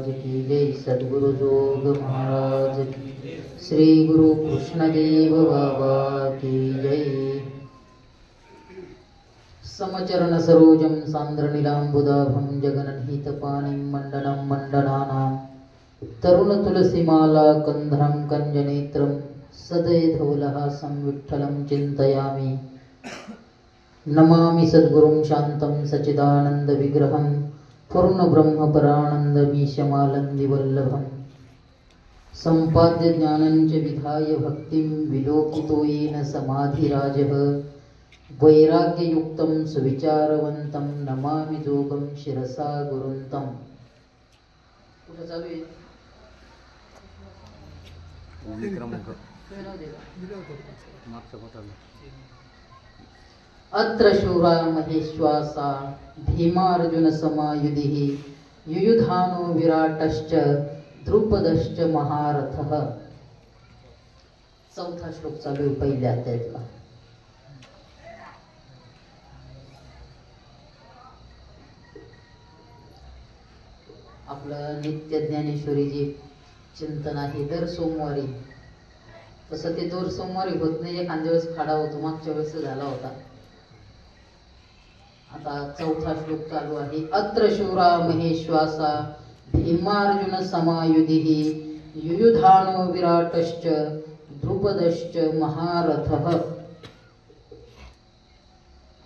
की जय, सद्गुरु जोग महाराज की, श्री गुरु कृष्णदेव बाबा की जय। समचरण सरोजं सान्द्रनीलाम्बुदाभं जगन्निहितपाणिं मण्डनं मण्डनानां तरुण तुलसीमाला कंधरं कञ्जनेत्रं सदयधवलहासं विठ्ठलं चिन्तयामि। नमामि सद्गुरुं शान्तं सच्चिदानन्दविग्रहं पूर्णब्रह्मपरानन्दमीशमानन्दिवल्लभं सम्पाद्य ज्ञानं च विधाय भक्तिं विलोकितो येन समाधिराजः वैराग्ययुक्तं सुविचारवन्तं नमामि जोगं शिरसा गुरुन्तं। कुठं चालू आहे? अत्र शूरा महेश्वासा भीमार्जुन समायुधिः युयुधानो विराटश्च द्रुपदश्च महारथः। चौथा श्लोक चालू आहे पहिल्या अध्यायातला। आपलं नित्य ज्ञानेश्वरीचे चिंतन आहे दर सोमवारी। तसं ते दर सोमवारी होत नाही, एखाद्या वेळेस खाडा होतो, मागच्या वेळेस झाला होता। आता चौथा श्लोक चालू आहे। अत्र शूरा महेश्वासा भीमार्जुन समायुधिः युयुधानो विराटश्च द्रुपदश्च महारथः।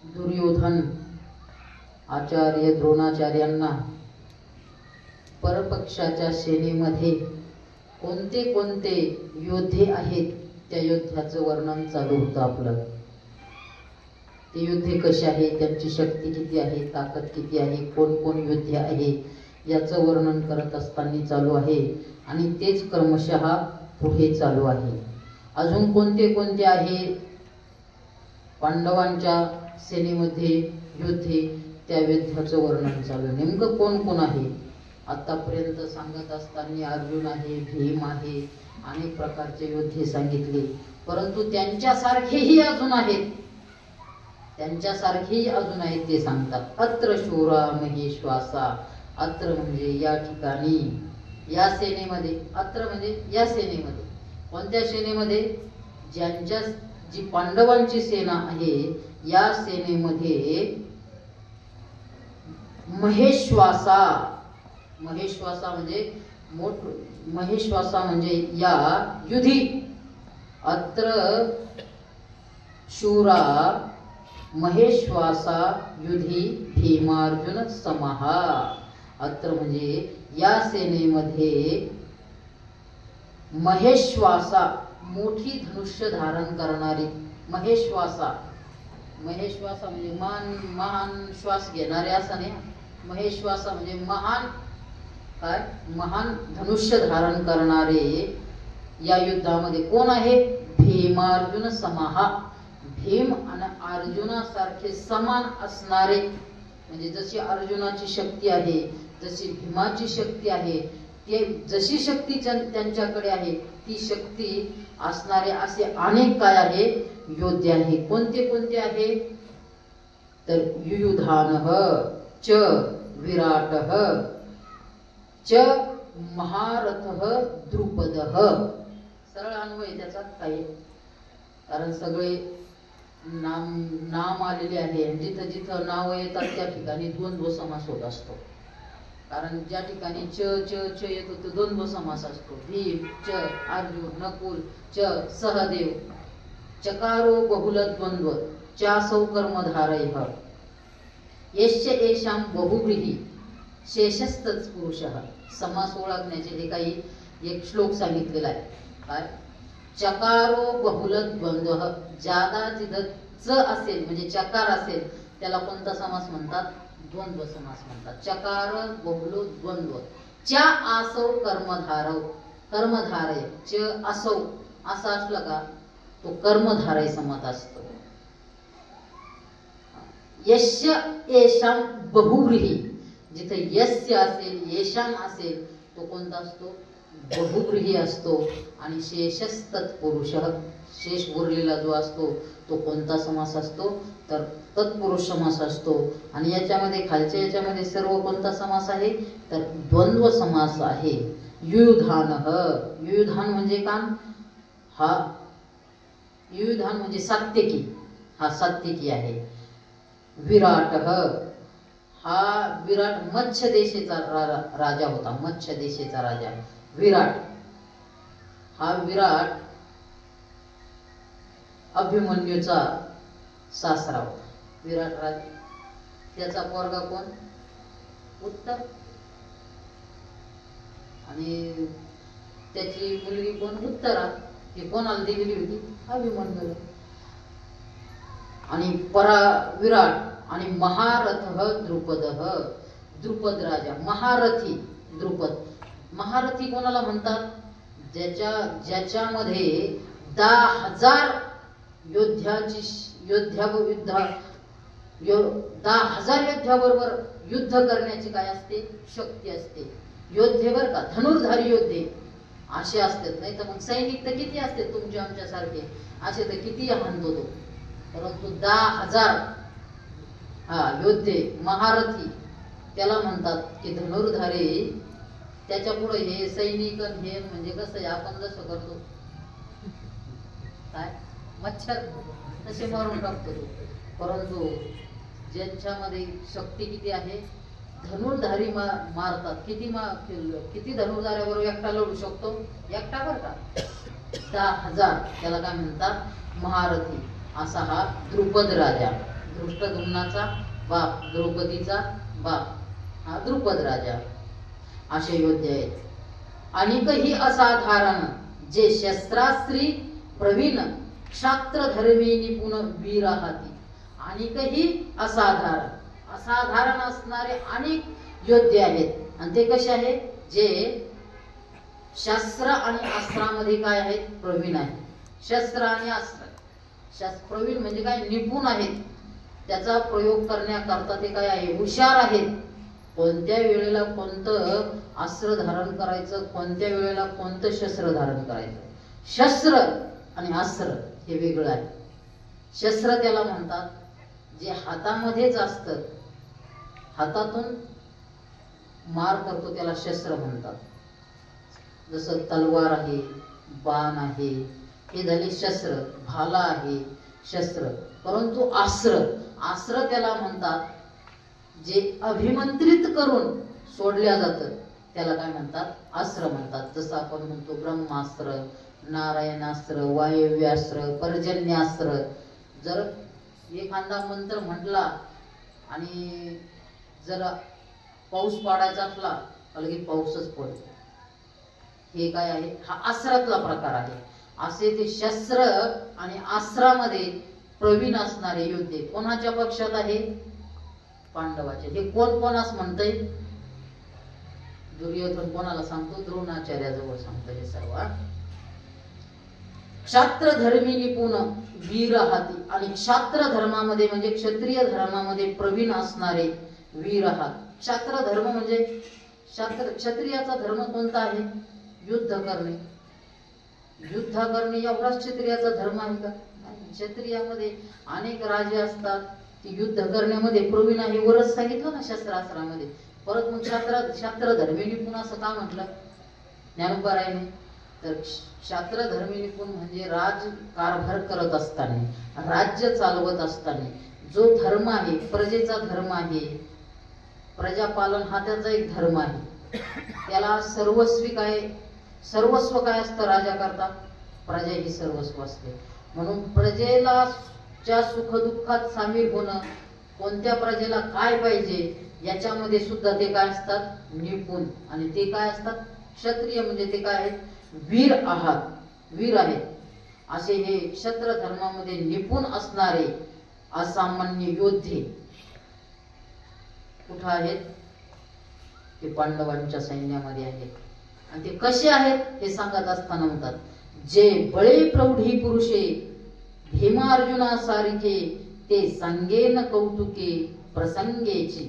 दुर्योधन आचार्य द्रोणाचार्यांना परपक्षाच्या सेनेमध्ये कोणते कोणते योद्धे आहेत त्या योद्ध्याचं वर्णन चालू होतं आपलं। ते योद्धे कसे आहेत, त्यांची शक्ती किती आहे, ताकद किती आहे, कोण कोण योद्धे आहे याचं वर्णन करत असताना चालू आहे आणि तेच क्रमशः पुढे चालू आहे। अजून कोणते कोणते आहे पांडवांच्या सेनेमध्ये योद्धे त्या योद्ध्याचं वर्णन चालू आहे। नेमकं कोण कोण आहे आतापर्यंत सांगत असताना अर्जुन आहे, भीम आहे, अनेक प्रकारचे योद्धे सांगितले, परंतु त्यांच्यासारखेही अजून आहेत, त्यांच्यासारखेही अजून आहेत ते सांगतात। अत्र शूरा महेश्वासा, अत्र म्हणजे या ठिकाणी, या सेनेमध्ये, अत्र म्हणजे या सेनेमध्ये, कोणत्या सेनेमध्ये? ज्यांच्या जी पांडवांची सेना आहे या सेनेमध्ये महेश्वासा, महेश्वासा म्हणजे महेश्वासा म्हणजे या युधी। अत्र शूरा महेश्वासा युधी भीमार्जुन समः। अत्र म्हणजे या सेनेमध्ये महेश्वासा, मोठी धनुष्य धारण करणारी महेश्वासा। महेश्वासा म्हणजे महान श्वास घेणारे असं नाही, महेश्वासा म्हणजे महान काय, महान धनुष्य धारण करणारे या युद्धामध्ये कोण आहे? भीमार्जुन समः। भीम आणि अर्जुनासारखे समान असणारे, म्हणजे जशी अर्जुनाची शक्ती आहे, जशी भीमाची शक्ती आहे, ते जशी शक्ती त्यांच्याकडे आहे ती शक्ती असणारे असे अनेक काय आहे योद्धे आहे। कोणते कोणते आहे तर युयुधानः च विराटः च महारथः द्रुपदः। सरळ अन्वय त्याचा काही, कारण सगळे नाम आलेले आहे, जिथं जिथं नाव येतात त्या ठिकाणी द्वंद्व समास होत असतो। कारण ज्या ठिकाणी च च च येत होतो द्वंद्व समास असतो। भीम च अर्जुन नकुल च सहदेव, चकारो बहुल द्वंद्व चासौ कर्मधारयः यस्य येषां बहुव्रीहि शेषस्तच पुरुषः। समास ओळखण्याचे हे काही एक श्लोक सांगितलेला आहे। काय? चकारो बहुल द्वंद्व, ज्यादा जिथं च असेल म्हणजे चकार असेल त्याला कोणता समास म्हणतात? द्वंद्व समास म्हणतात। चकार बहुल द्वंद्व च्या आसौ कर्मधारव, कर्मधारय च असौ असा असला का तो कर्मधारय समास असतो। यस्य येषां बहुव्रीहि, जिथे यस्य असेल येषां असेल तो कोणता असतो? बहुव्रीही असतो आणि शेषस तत्पुरुष, शेष उरलेला जो असतो तो कोणता समास असतो तर तत्पुरुष समास असतो. आणि याच्यामध्ये खालच्या याच्यामध्ये सर्व कोणता समास आहे तर द्वंद्व समास आहे. युयुधान, युयुधान म्हणजे काय, हा युयुधान म्हणजे सात्यकी, हा सात्यकी आहे. विराट, हा विराट मत्स्य देशाचा राजा होता, मत्स्य देशाचा राजा विराट. हा विराट अभिमन्यूचा सासरा होता. विराट राजा, त्याचा पोरगा कोण उत्तर, आणि त्याची मुलगी कोण उत्तरा. ही कोणाला दिलेली होती अभिमन्यूला. आणि परा विराट आणि महारथ द्रुपद, द्रुपद राजा महारथी. द्रुपद महारथी कोणाला म्हणतात ज्याच्यामध्ये 10,000 योद्ध्याबरोबर युद्ध करण्याची काय असते शक्ती असते. योद्धे बर का, धनुर्धारी योद्धे असे असतात. नाही तर मग सैनिक तर किती असते तुमचे आमच्यासारखे, असे तर किती हाणतो तो. परंतु 10,000 योद्धे महारथी त्याला म्हणतात की धनुर्धारी. त्याच्या पुढे हे सैनिक हे म्हणजे कसं आपण जसं करतो काय मच्छर तसे मारून टाकतो तो. परंतु ज्यांच्यामध्ये शक्ती किती आहे, धनुर्धारी मारतात. किती धनुर्धाऱ्याबरोबर एकटा लढू शकतो, एकटा बर का 10,000. त्याला काय म्हणतात महारथी. असा हा द्रुपद राजा, धृष्टद्युम्नाचा बाप, द्रौपदीचा बाप, हा द्रुपद राजा. असे योद्धे आहेत. अनेकही असाधारण जे शस्त्रास्त्री प्रवीण क्षात्रधर्मी निपुण वीर हाती. अनेकही असाधारण, असाधारण असणारे अनेक योद्धे आहेत. आणि ते कसे आहेत, जे शस्त्र आणि अस्त्रामध्ये काय आहेत प्रवीण आहेत. शस्त्र आणि अस्त्र, प्रवीण म्हणजे काय निपुण आहेत, त्याचा प्रयोग करण्याकरता ते काय आहे हुशार आहेत. कोणत्या वेळेला कोणतं अस्त्र धारण करायचं, कोणत्या वेळेला कोणतं शस्त्र धारण करायचं. शस्त्र आणि अस्त्र हे वेगळं आहे. शस्त्र त्याला म्हणतात जे हातामध्येच असतं, हातातून मार करतो त्याला शस्त्र म्हणतात. जसं तलवार आहे, बाण आहे, हे झाले शस्त्र. भाला आहे शस्त्र. परंतु अस्त्र त्याला म्हणतात जे अभिमंत्रित करून सोडल्या जातं त्याला काय म्हणतात अस्त्र म्हणतात. जसं आपण म्हणतो ब्रह्मास्त्र, नारायणास्त्र, वायव्यास्त्र, पर्जन्यास्त्र. जर एखादा मंत्र म्हटला आणि जर पाऊस पाडायचा असला लगेच पाऊसच पडतो. हे काय आहे, हा अस्त्रातला प्रकार आहे. असे ते शस्त्र आणि अस्त्रामध्ये प्रवीण असणारे योद्धे कोणाच्या पक्षात आहे पांडवाचे. हे कोणास म्हणतंय दुर्योधन कोणाला सांगतो द्रोणाचार्याजवळ सांगतो हे सर्व. क्षात्र धर्मी निपुण वीर हाती. आणि क्षात्र धर्मामध्ये म्हणजे क्षत्रिय धर्मामध्ये प्रवीण असणारे वीर हात. क्षात्र धर्म म्हणजे क्षत्रियाचा धर्म कोणता आहे युद्ध करणे. युद्ध करणे एवढाच क्षत्रियाचा धर्म आहे का. क्षत्रियामध्ये अनेक राजे असतात ते युद्ध करण्यामध्ये प्रवीण आहे. वरच सांगितलं ना शस्त्रास्त्रामध्ये. परत मग शास्त्र धर्मी निपुण असं का म्हटलं ज्ञानोबारायाने. तर शास्त्र धर्मी निपुण म्हणजे कारभार करत असताना, राज्य चालवत असताना जो धर्म आहे प्रजेचा धर्म आहे, प्रजापालन हा त्याचा एक धर्म आहे. त्याला सर्वस्व काय असतं राजा करता, प्रजा ही सर्वस्व असते. म्हणून प्रजेला च्या सुखदुःखात सामील होणं, कोणत्या प्रजेला काय पाहिजे याच्यामध्ये सुद्धा ते काय असतात निपुण. आणि ते काय असतात क्षत्रिय म्हणजे ते काय आहेत वीर आहात, वीर आहेत. असे हे क्षत्र धर्मामध्ये निपुण असणारे असामान्य योद्धे कुठं आहेत ते पांडवांच्या सैन्यामध्ये आहेत. आणि ते कसे आहेत हे सांगत असताना म्हणतात जे बळे प्रौढी पुरुषे भीमा अर्जुना सारखे ते सांगेन कौतुके प्रसंगेची.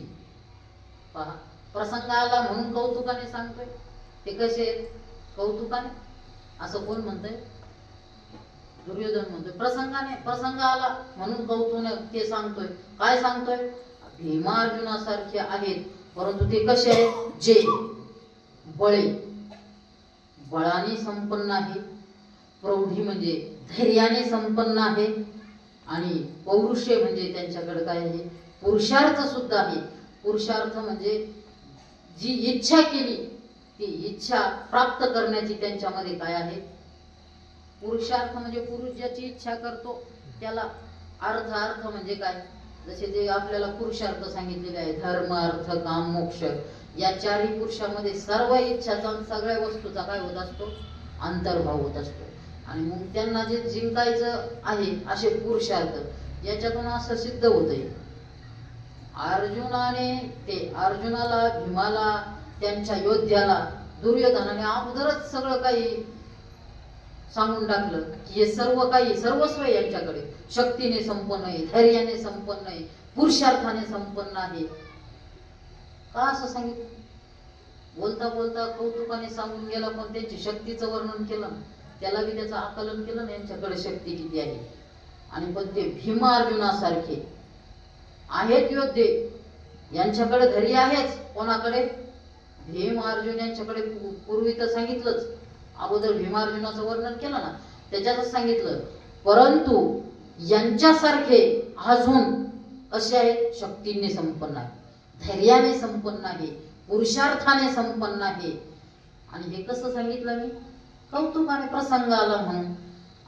पहा प्रसंगाला म्हणून कौतुकाने सांगतोय. ते कसे आहेत कौतुकाने असं कोण म्हणतंय? दुर्योधन म्हणतोय. प्रसंग आला म्हणून कौतुक ते सांगतोय. काय सांगतोय? भीमार्जुनासारखे आहेत, परंतु ते कसे आहेत? जे बळाने संपन्न आहे, प्रौढी म्हणजे धैर्याने संपन्न आहे, आणि पौरुषे म्हणजे त्यांच्याकडे काय आहे? पुरुषार्थ सुद्धा आहे. पुरुषार्थ म्हणजे जी इच्छा केली ती इच्छा प्राप्त करण्याची त्यांच्यामध्ये काय आहे? पुरुषार्थ म्हणजे पुरुष ज्याची इच्छा करतो त्याला. अर्थ म्हणजे काय? जसे जे आपल्याला पुरुषार्थ सांगितलेले आहे, धर्म अर्थ काम मोक्ष, या चारही पुरुषामध्ये सर्व इच्छाचा सगळ्या वस्तूचा काय होत असतो? अंतर्भाव होत असतो. आणि मग त्यांना जे जिंकायचं आहे असे पुरुषार्थ, याच्यातून असं सिद्ध होतंय अर्जुनाला, भीमाला, त्यांच्या योद्ध्याला दुर्योधनाने अगोदरच सगळं काही सांगून टाकलं की हे सर्व काही सर्वस्व यांच्याकडे शक्तीने संपन्न आहे, धैर्याने संपन्न आहे, पुरुषार्थाने संपन्न आहे. का असं सांगितलं? बोलता बोलता कौतुकाने सांगून गेला, पण त्यांची शक्तीचं वर्णन केलं, त्याला बी त्याचं आकलन केलं ना, यांच्याकडे शक्ती किती आहे. आणि पण ते भीम अर्जुनासारखे आहेत योद्धे, यांच्याकडे धैर्य आहेच. कोणाकडे? भीम अर्जुन यांच्याकडे. पूर्वी तर सांगितलंच, अगोदर भीमार्जुनाचं वर्णन केलं ना, त्याच्यातच सांगितलं. परंतु यांच्यासारखे अजून कसे आहेत? शक्तीने संपन्न आहे, धैर्याने संपन्न आहे, पुरुषार्थाने संपन्न आहे. आणि हे कसं सांगितलं मी? कौतुकाने प्रसंग आला म्हणून.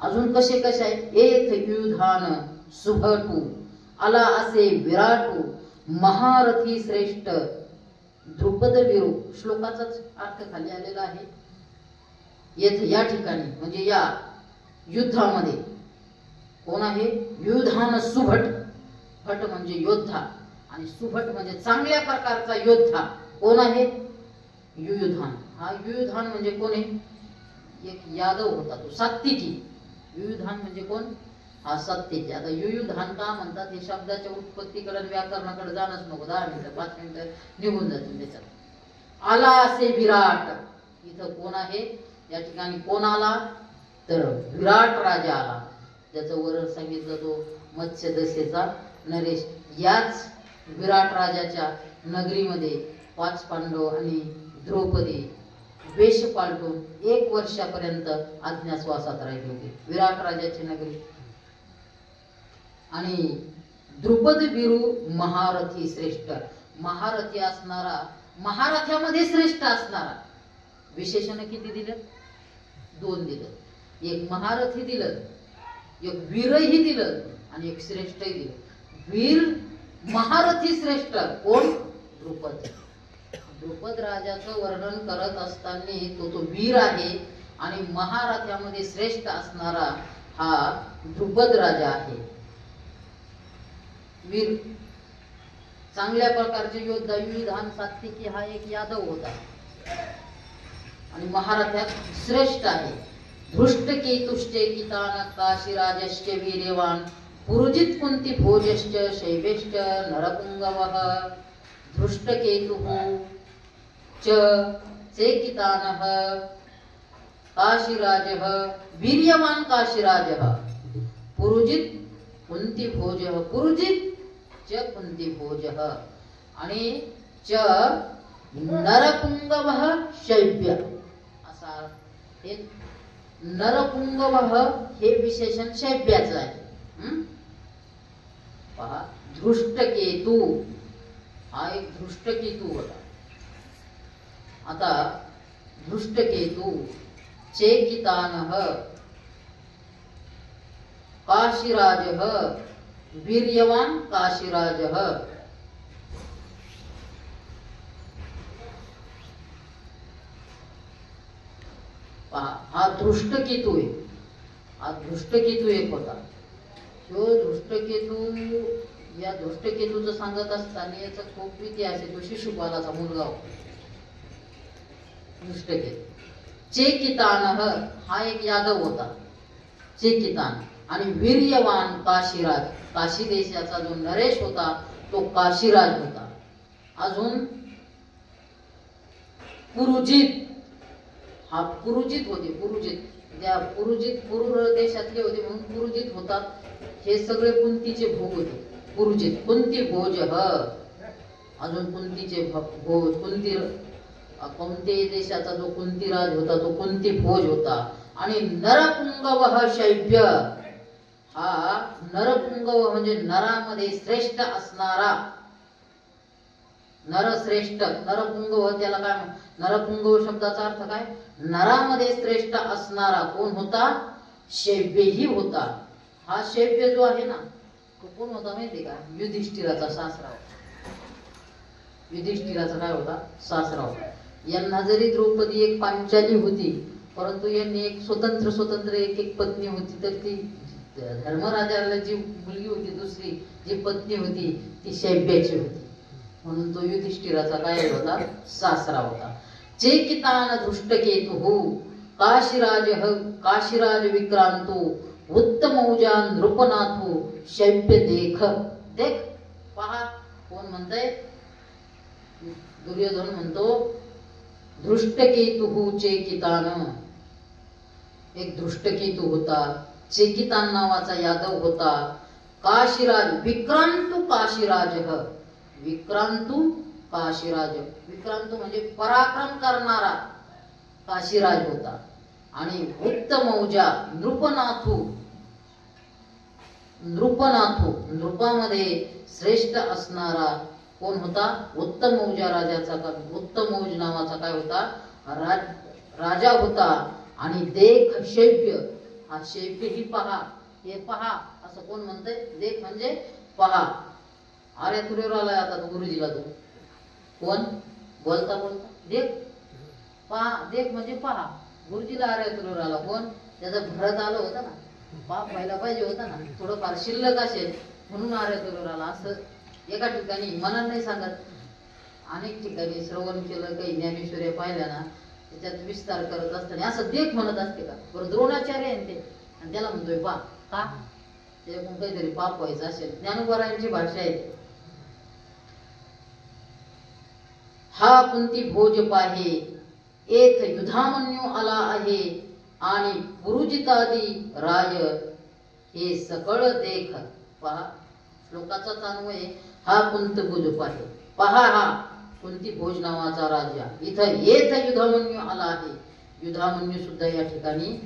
अजून कसे आहेत? एक युधान सुभटू आला असे विराटू महारथी श्रेष्ठ द्रुपद विरू. श्लोकाचाच अर्थ खाली आलेला आहे. येथे या ठिकाणी म्हणजे या युद्धामध्ये कोण आहे? युधान सुभट. भट म्हणजे योद्धा आणि सुभट म्हणजे चांगल्या प्रकारचा योद्धा. कोण आहे? युयुधान. हा युयुधान म्हणजे कोण आहे? एक यादव होता, तो सात्विकी. युयुधान म्हणजे कोण? हा सात्विकी. आता युयुधान का म्हणतात हे शब्दाच्या उत्पत्तीकडे व्याकरणाकडे जाणच नको. 10 मिनिटं 5 मिनिटं निघून जातील त्याच्यात. आला असे विराट. इथं कोण आहे? या ठिकाणी कोण आला? तर विराट राजा आला. त्याचं वर्णन सांगितलं तो मत्स्य दशेचा नरेश. याच विराट राजाच्या नगरीमध्ये 5 पांडव आणि द्रौपदी वेश पालटून 1 वर्षापर्यंत अज्ञातवासात राहिले होते. विराट राजाची नगरी. आणि द्रुपद विरू महारथी श्रेष्ठ. महारथी असणारा, महारथ्यामध्ये श्रेष्ठ असणारा. विशेषण किती दिलं? 2 दिलं. एक महारथी दिलं, एक वीरही दिलं आणि एक श्रेष्ठही दिलं. वीर महारथी श्रेष्ठ कोण? द्रुपद. द्रुपद राजाचं वर्णन करत असताना तो वीर आहे आणि महारथ्यामध्ये श्रेष्ठ असणारा हा द्रुपद राजा आहे. वीर, चांगल्या प्रकारचे योद्धा. युयुधान सात्विकी हा एक यादव होता आणि महारथ्यात श्रेष्ठ आहे. धृष्ट केतुष्टे कितान काशीराजश्च वीर्यवान पुरुजित कुंती भोजश्च शैवेश्च नरपुंगवः. धृष्ट केतुः च चेकितानः काशीराजः वीर्यवान काशीराजः पुरुजित कुंती भोजः. पुरुजित च कुंती भोजः आणि च नरपुंगवः शैव्य. असा हे नरपुंगवः हे विशेषण शैव्याचं आहे. पहा, धृष्टकेतू हा एक धृष्टकेतू होता. आता धृष्टकेतू चेकितानः काशीराजः वीर्यवान काशीराजः. हा धृष्टकेतू आहे. हा धृष्टकेतू एक होता. तो धृष्टकेतू, या धृष्टकेतूचं सांगत असताना याचा खूप इतिहास आहे. तो शिशुपालाचा मुलगा होता धृष्टकेतू. चेकितानः हा एक यादव होता, चेकितान. आणि वीर्यवान काशीराज, काशी देशाचा जो नरेश होता तो काशीराज होता. अजून पुरुजित हा पुरुजित होते, पुरुजित त्या पुरुजित पुरुर देशातले होते म्हणून पुरुजित होतात. हे सगळे कुंतीचे भोग होते. पुरुजित कुंती भोज अजून कुंतीचे भोज. कुंती कोणत्याही देशाचा जो कुंतीराज होता तो कुंती भोज होता. आणि नरपुंगव शैव्य, हा नरपुंगव म्हणजे नरामध्ये श्रेष्ठ असणारा, नरश्रेष्ठ. नरपुंगव त्याला काय, नरपुंगव शब्दाचा अर्थ काय, नरामध्ये श्रेष्ठ असणारा कोण होता, शैव्यही होता. हा शैव्य जो आहे ना तो कोण होता माहिती का, युधिष्ठिराचा सासरा होता. युधिष्ठिराचा काय होता, सासरा होता. यांना जरी द्रौपदी एक पांचाली होती परंतु यांनी एक स्वतंत्र एक एक पत्नी होती. तर ती धर्मराजाला जी मुलगी होती दुसरी जी पत्नी होती ती शैव्याची होती. म्हणून तो युधिष्ठिराचा काय होता, सासरा होता. चेकितान धृष्टकेतु काशीराज विक्रांतो उत्तमौजा नृपनाथो शैव्य देख. देख पहा कोण म्हणतंय, दुर्योधन म्हणतो धृष्टकेतु चेकितान. एक धृष्टकेतू होता, चेकितान नावाचा यादव होता. काशीराज विक्रांतु काशीराज, विक्रांतु काशीराज, विक्रांतु म्हणजे पराक्रम करणारा काशीराज होता. आणि उत्तमौजा नृपनाथू, नृपनाथू नृपामध्ये श्रेष्ठ असणारा कोण होता, उत्तमौजा राजाचा, उत्तमौज नावाचा काय होता, राजा होता. आणि देख शैव्य, हा शैव्य ही पहा, हे पहा असं कोण म्हणतंय, देख म्हणजे पहा. अरे तुरेवर आलाय आता तो गुरुजीला, तो कोण बोलता बोलता देख पहा, देख म्हणजे पहा. गुरुजीला अरे तुरेवर आला कोण, त्याचा भरत आलं होतं ना, पाप व्हायला पाहिजे होता ना, थोडंफार शिल्लक असेल म्हणून आरे तुरेवर आला. असं एका ठिकाणी मनात नाही सांगत, अनेक ठिकाणी श्रवण केलं, काही ज्ञानेश्वर्या पाहिल्या ना त्याच्यात विस्तार करत असताना असं देख म्हणत असते का. बरं द्रोणाचार्य आहे ते आणि त्याला म्हणतोय पा का, त्याच्याकडून काहीतरी पाप व्हायचं असेल. ज्ञानोबरायांची भाषा आहे. हा कुंती भोज पाहे येथ युधामन्यू आला आहे आणि पुरुजितादी राय हे सकळ देख. पहा श्लोकाचाच अन्वय, हा कुंत भोज पाहे, पहा हा कुंती भोज नावाचा राजा इथं येथ युधामन्यू आला आहे. युधामन्यू सुद्धा या ठिकाणी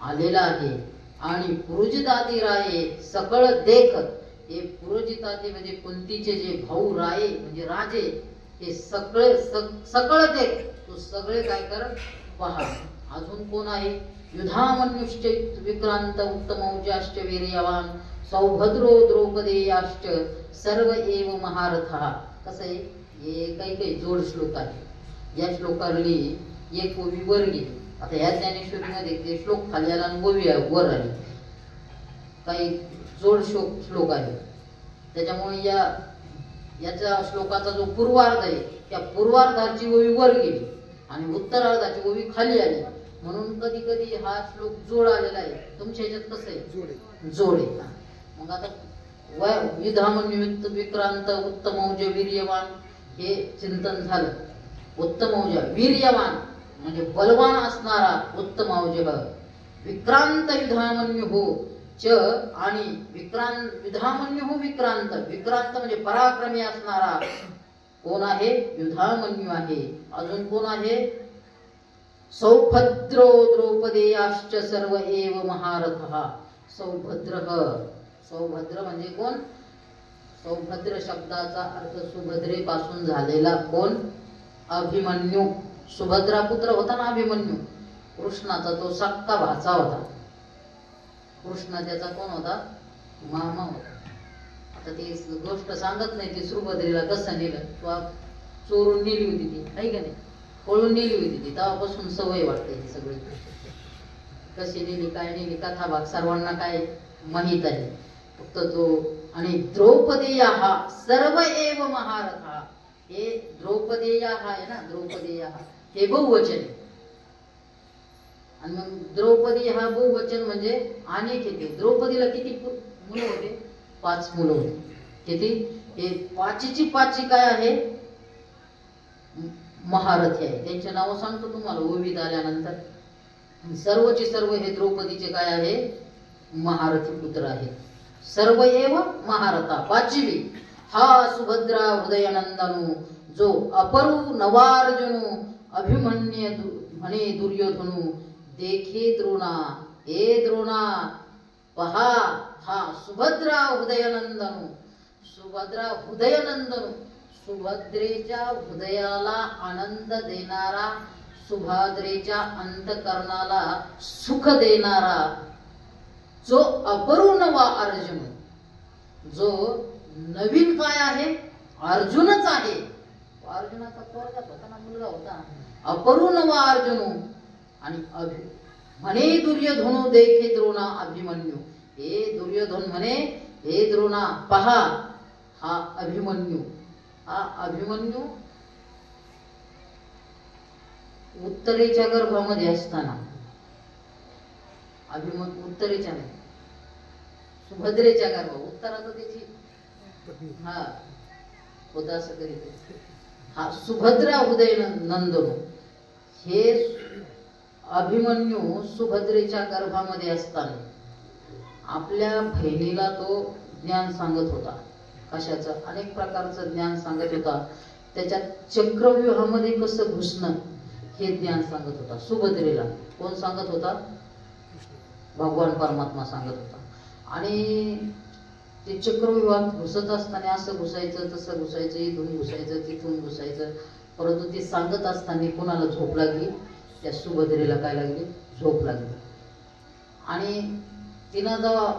आलेला आहे. आणि पुरुजितादी राये सकळ देख, हे पुरुजितादी म्हणजे कुंतीचे जे भाऊ राये म्हणजे राजे, हे सकळ देख, तो सगळे काय कर पहा. अजून कोण आहे, युधामन्युश्च विक्रांत उत्तमौजाश्च वीर्यवान सौभद्रो द्रौपदेयाश्च सर्व एव महारथः. कसं आहे, हे काही जोड श्लोक आहे. या श्लोकावरली एक ओवी वर गेली. आता या ज्ञानेश्वरीमध्ये ते श्लोक खाली आला आणि ओवी वर आली. काही जोड श्लोक आहे, त्याच्यामुळे याच्या श्लोकाचा जो पूर्वार्ध आहे त्या पूर्वार्धाची ओवी वर गेली आणि उत्तरार्धाची ओवी खाली आली. म्हणून कधी कधी हा श्लोक जोड आलेला आहे. तुमच्या ह्याच्यात कसं आहे, जोड आहे. मग आता युधामन्यु विक्रांत उत्तमौज वीर्यवान हे चिंतन झालं. उत्तमौज वीर्यवान म्हणजे बलवान असणारा उत्तमौज, विक्रांत युधामन्यु हो च, आणि विक्रांत युधामन्यु हो विक्रांत, विक्रांत म्हणजे पराक्रमी असणारा कोण आहे, युधामन्यु आहे. अजून कोण आहे, सौभद्रो द्रौपदेयाश्च सर्व एव महारथः. सौभद्र, सौभद्र म्हणजे कोण, सौभद्र शब्दाचा अर्थ सुभद्रे पासून झालेला कोण, अभिमन्यू. सुभद्रा पुत्र होता ना अभिमन्यू, कृष्णाचा तो सक्का भाचा होता. कृष्ण त्याचा कोण होता, मामा होता. आता ती गोष्ट सांगत नाही ती सुभद्रेला कसं नेलं, चोरून नेली होती ती, आहे का नाही, पळून नेली होती ती. तेव्हापासून सवय वाटते ती सगळी, कशी नेली काय नेली कथा भाग सर्वांना काय माहित आहे. फक्त तो आणि द्रौपदेया हा सर्व एव महारथा, हे द्रौपदेया हा आहे ना, द्रौपदेया हे बहुवचन. आणि मग द्रौपदी हा बहुवचन म्हणजे अनेक येते. द्रौपदीला किती मुलं होते, 5 मुलं होती. किती, हे पाचीची काय आहे, महारथी आहे. त्यांचे नाव सांगतो तुम्हाला ओवीत आल्यानंतर. सर्वचे सर्व हे द्रौपदीचे काय आहे, महारथी पुत्र आहेत. सर्व एव महारथा. पाचवी, हा सुभद्रा हृदयानंदनु, जो अपरू नवार्जुनु, अभिमन्य म्हणे दुर्योधनु, देखे द्रोणा, ए द्रोणा पहा, हा सुभद्रा हृदयानंदनु. सुभद्रा हृदयानंदनु, सुभद्रेच्या हृदयाला आनंद देणारा, सुभद्रेच्या अंतकरणाला सुख देणारा, जो अपरू नवा अर्जुन, जो नवीन काय आहे, अर्जुनच आहे. अर्जुनाचा पोरगाच होता ना, मुलगा होता. अपरू नवा अर्जुन आणि म्हणे दुर्योधनो, देखे द्रोणा अभिमन्यू. हे दुर्योधन म्हणे, हे द्रोणा पहा, हा अभिमन्यू. हा अभिमन्यू उत्तरेच्या गर्भामध्ये असताना, उत्तरेच्या नाही, सुभद्रेच्या गर्भ, उत्तरात त्याची हा होता असं करीत. हा सुभद्रा हृदय नंदनो, हे अभिमन्यू सुभद्रेच्या गर्भामध्ये असताना आपल्या बहिणीला तो ज्ञान सांगत होता. कशाचं, अनेक प्रकारचं ज्ञान सांगत होता. त्याच्यात चक्रव्यूहामध्ये कसं घुसणं हे ज्ञान सांगत होता सुभद्रेला. कोण सांगत होता, भगवान परमात्मा सांगत होता. आणि ते चक्रव्यूहात घुसत असताना असं घुसायचं, तसं घुसायचं, इथून घुसायचं, तिथून घुसायचं. परंतु ते सांगत असताना कोणाला झोप लागली, त्या सुभद्रेला काय लागली, झोप लागली. आणि तिनं जेव्हा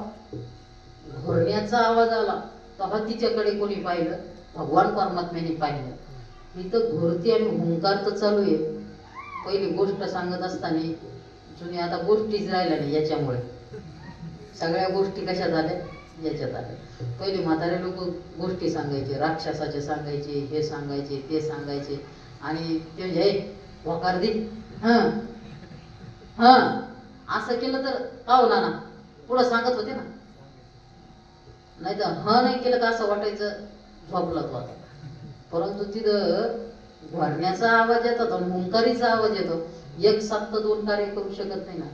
घोरण्याचा आवाज आला तेव्हा तिच्याकडे कोणी पाहिलं, भगवान परमात्म्याने पाहिलं. इथं घोरती आणि हुंकार तर चालू आहे. पहिली गोष्ट सांगत असताना जुनी आता गोष्टीच राहिल्या नाही. याच्यामुळे सगळ्या गोष्टी कशा झाल्या, याच्यात आल्या. पहिले म्हातारे लोक गोष्टी सांगायचे, राक्षसाचे सांगायचे, हे सांगायचे, ते सांगायचे. आणि ते म्हणजे वकार दे, असं केलं तर पाहू ना पुढं सांगत होते ना. नाही तर नाही केलं का असं वाटायचं झोपला तो आता. परंतु तिथं घोरण्याचा आवाज येतात आणि हुंकारीचा आवाज येतो. एक साथ तर दोन कार्य करू शकत नाही ना.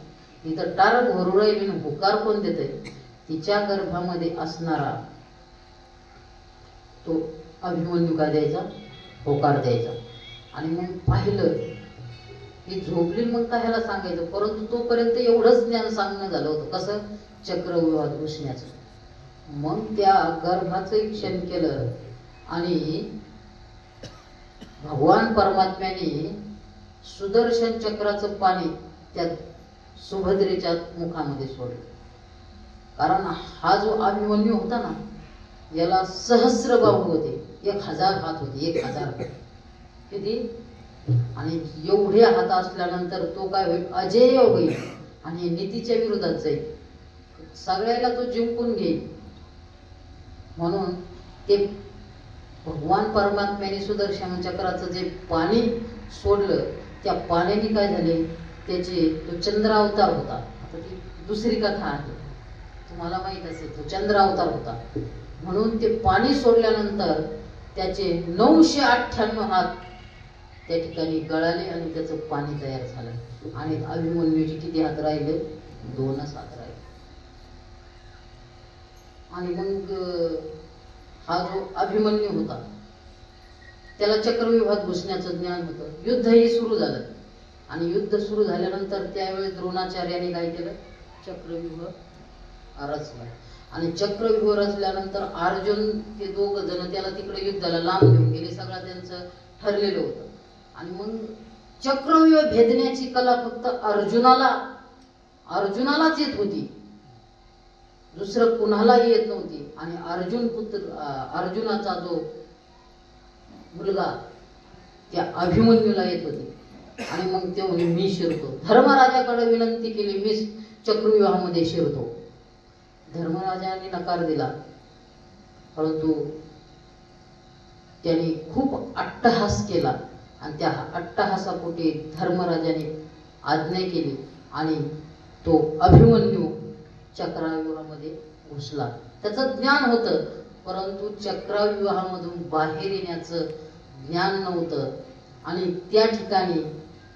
इथं टार घोरू राहिली ना, हुकार कोण देतय, तिच्या गर्भामध्ये असणारा तो अभिमन्यू काय द्यायचा, होकार द्यायचा. आणि मग पाहिलं की झोपली, मग काय ह्याला सांगायचं. परंतु तोपर्यंत एवढंच ज्ञान सांगणं झालं होतं, कसं, चक्रव्यूहात घुसण्याचं. मग त्या गर्भाचं क्षण केलं आणि भगवान परमात्म्याने सुदर्शन चक्राचं पाणी त्या सुभद्रेच्या मुखामध्ये सोडलं. कारण हा जो अभिमन्यू होता ना, याला सहस्र बाहू होते, 1000 हात होते, 1000 किती. आणि एवढे हात असल्यानंतर तो काय होईल, अजेय होईल आणि नीतीच्या विरोधात जाईल, सगळ्याला तो जिंकून घेईल. म्हणून ते भगवान परमात्म्याने सुदर्शन चक्राचं जे पाणी सोडलं, त्या पाण्याने काय झाले, त्याचे तो चंद्र अवतार होता. आता ती दुसरी कथा आहे, तुम्हाला माहित असेल, तो चंद्र अवतार होता. म्हणून ते पाणी सोडल्यानंतर त्याचे 998 हात त्या ठिकाणी गळाले आणि त्याचं पाणी तयार झालं. आणि अभिमन्यूचे किती हात राहिले, 2च हात राहिले. आणि मग हा जो अभिमन्यू होता त्याला चक्रव्यूहात घुसण्याचं ज्ञान होतं. युद्धही सुरू झालं. आणि युद्ध सुरू झाल्यानंतर त्यावेळेस द्रोणाचार्याने काय केलं, चक्रव्यूह रचला. आणि चक्रव्यूह रचल्यानंतर अर्जुन ते 2 जण त्याला तिकडे युद्धाला लांब घेऊन गेले. सगळं त्यांचं ठरलेलं होतं. आणि मग चक्रव्यूह भेदण्याची कला फक्त अर्जुनालाच येत होती, दुसरं कुणालाही येत नव्हती. आणि अर्जुनाचा जो मुलगा त्या अभिमन्यूला येत होती. आणि मग ते म्हणे, मी शिरतो. धर्मराजाकडे विनंती केली, मी चक्रव्यूहामध्ये शिरतो. धर्मराजाने नकार दिला. परंतु त्याने खूप अट्टहास केला आणि त्या अट्टहासापोटी धर्मराजाने आज्ञा केली आणि तो अभिमन्यू चक्रव्यूहामध्ये घुसला. त्याचं ज्ञान होतं, परंतु चक्रव्यूहामधून बाहेर येण्याचं ज्ञान नव्हतं. आणि त्या ठिकाणी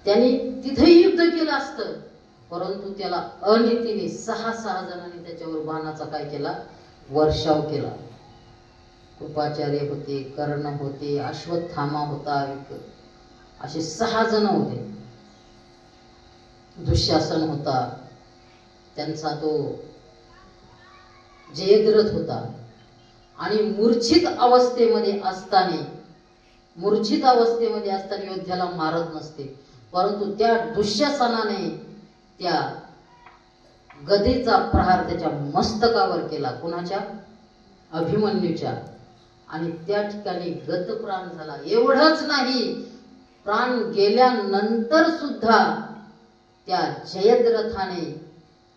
त्यांनी तिथेही युद्ध केलं असतं, परंतु त्याला अनितीने 6 जणांनी त्याच्यावर बाणाचा काय केला, वर्षाव केला. कृपाचार्य होते, कर्ण होते, अश्वत्थामा होता, असे 6 जण होते. दुःशासन होता, त्यांचा तो जयद्रथ होता. आणि मूर्छित अवस्थेमध्ये असताना योद्ध्याला मारत नसते, परंतु त्या दुःशासनाने त्या गदेचा प्रहार त्याच्या मस्तकावर केला. कोणाच्या? अभिमन्यूच्या. आणि त्या ठिकाणी गतप्राण झाला. एवढंच नाही, प्राण गेल्यानंतर सुद्धा त्या जयद्रथाने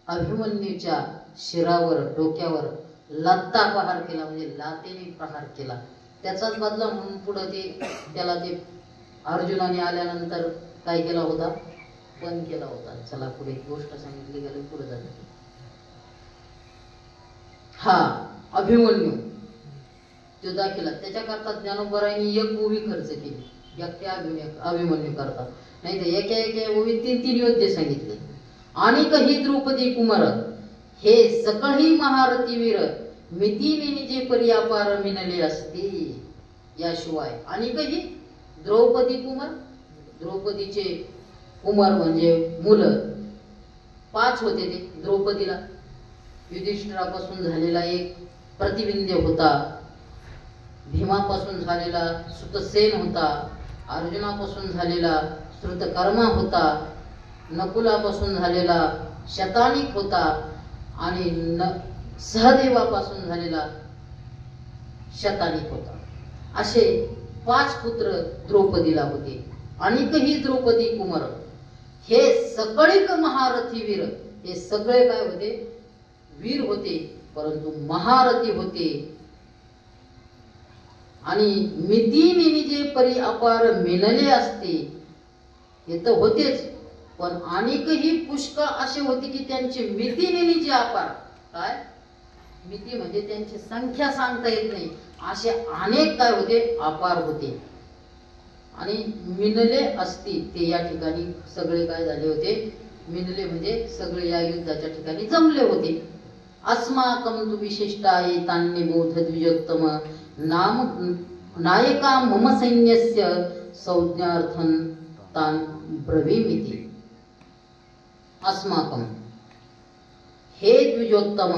अभिमन्यूच्या शिरावर, डोक्यावर लत्ता प्रहार केला, म्हणजे लातेने प्रहार केला. त्याचाच बदला म्हणून पुढे त्याला अर्जुनाने आल्यानंतर काय केला होता, पण केला होता. चला पुढे गोष्ट सांगितली गेली, पुढे जाते. हा अभिमन्यू तो दाखिला, त्याच्याकरता ज्ञानोबरायांनी 1 ओवी खर्च केली एकट्या अभिमन्यू करता. नाही तर एका ओवीत 3 योद्धे सांगितले. आणि काही द्रौपदी कुमार हे सकळही महारथी वीर, मितीने निजे पर्यापार मिनले असते. याशिवाय आणि काही द्रौपदी कुमार, द्रौपदीचे कुमार म्हणजे मुलं 5 होते. ते द्रौपदीला युधिष्ठिरापासून झालेला एक प्रतिविंध्य होता, भीमापासून झालेला सुतसेन होता, अर्जुनापासून झालेला श्रुतकर्मा होता, नकुलापासून झालेला शतानिक होता आणि सहदेवापासून झालेला शतानिक होता. असे 5 पुत्र द्रौपदीला होते. आणि काही द्रौपदी कुमार हे सकळिक महारथी वीर, हे सगळे काय होते, वीर होते, परंतु महारथी होते. आणि मितीने निजे परी अपार मिनले असते, हे तर होतेच, पण अनेकही पुष्कळ असे होते की त्यांची मितीने निजे अपार, काय मिती म्हणजे त्यांची संख्या सांगता येत नाही, असे अनेक काय होते, अपार होते. आणि मिनले असती, ते या ठिकाणी सगळे काय झाले होते, मिनले म्हणजे सगळे या युद्धाच्या ठिकाणी जमले होते. अस्माकं तु विशिष्टाये तान्य बोध द्विजोत्तम नाम नायका मम सैन्यस्य संज्ञार्थं तान ब्रवीमिति. अस्माकं हे द्विजोत्तम,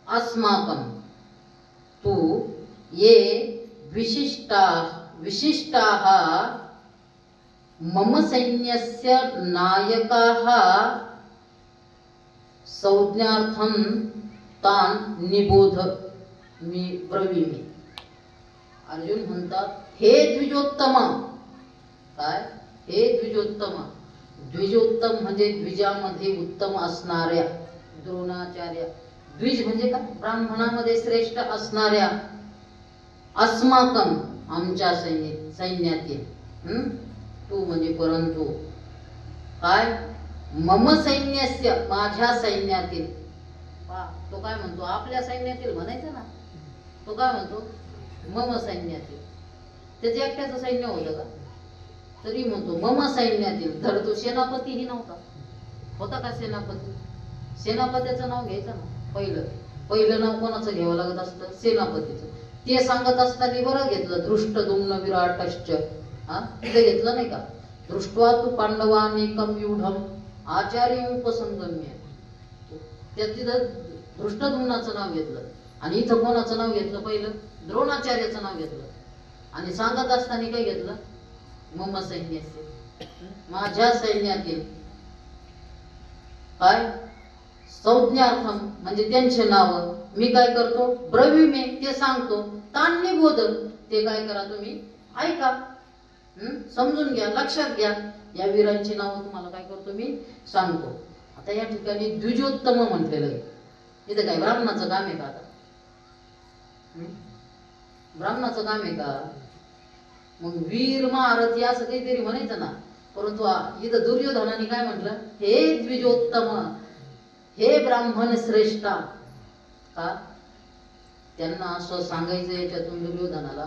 अस्माकं तु ये विशिष्टाः मम सैन्यस्य नायकाः संज्ञार्थं तान निबोध मी ब्रवीमि. अर्जुन म्हणतात, हे द्विजोत्तम, काय हे द्विजोत्तम, द्विजोत्तम म्हणजे द्विजामध्ये उत्तम असणाऱ्या द्रोणाचार्य, द्विज म्हणजे काय, ब्राह्मणामध्ये श्रेष्ठ असणाऱ्या, अस्माकं आमच्या सैन्यातील, तू म्हणजे परंतु, काय मम सैन्यस्य माझ्या सैन्यातील. तो काय म्हणतो, आपल्या सैन्यातील म्हणायचं ना, तो काय म्हणतो मम सैन्यातील. त्याचे एकट्याचं सैन्य होतं का, तरी म्हणतो मम सैन्यातील. तर तो सेनापतीही नव्हता, होता का सेनापती, सेनापतीचं नाव घ्यायचं ना, पहिलं नाव कोणाचं घ्यावं लागत असतं, सेनापतीचं. ते सांगत असताना बरं घेतलं, दृष्टद्युम्न विराटश्च, तिथे घेतलं नाही का, दृष्ट्वा तु पांडवानेकं व्यूढम आचार्य उपसंगम्य, त्या तिथं दृष्टद्युम्नाचं नाव घेतलं. आणि इथं कोणाचं नाव घेतलं, पहिलं द्रोणाचार्याचं नाव घेतलं. आणि सांगत असताना काय घेतलं, मम सैन्याचे, माझ्या सैन्यातील, काय संज्ञार्थम म्हणजे त्यांचे नाव मी काय करतो, ब्रवीमे ते सांगतो, तान्य बोध ते काय करा तुम्ही ऐका, समजून घ्या, लक्षात घ्या, या वीरांची नावं तुम्हाला काय करतो मी सांगतो. आता या ठिकाणी द्विजोत्तम म्हटलेलं आहे, इथं काय ब्राह्मणाचं काम आहे का, आता ब्राह्मणाचं काम आहे का, मग वीर महारथी असं काहीतरी म्हणायचं ना. परंतु इथं दुर्योधनाने काय म्हटलं, हे द्विजोत्तम, हे ब्राह्मण श्रेष्ठा. का त्यांना असं सांगायचं याच्यातून दुर्योधनाला,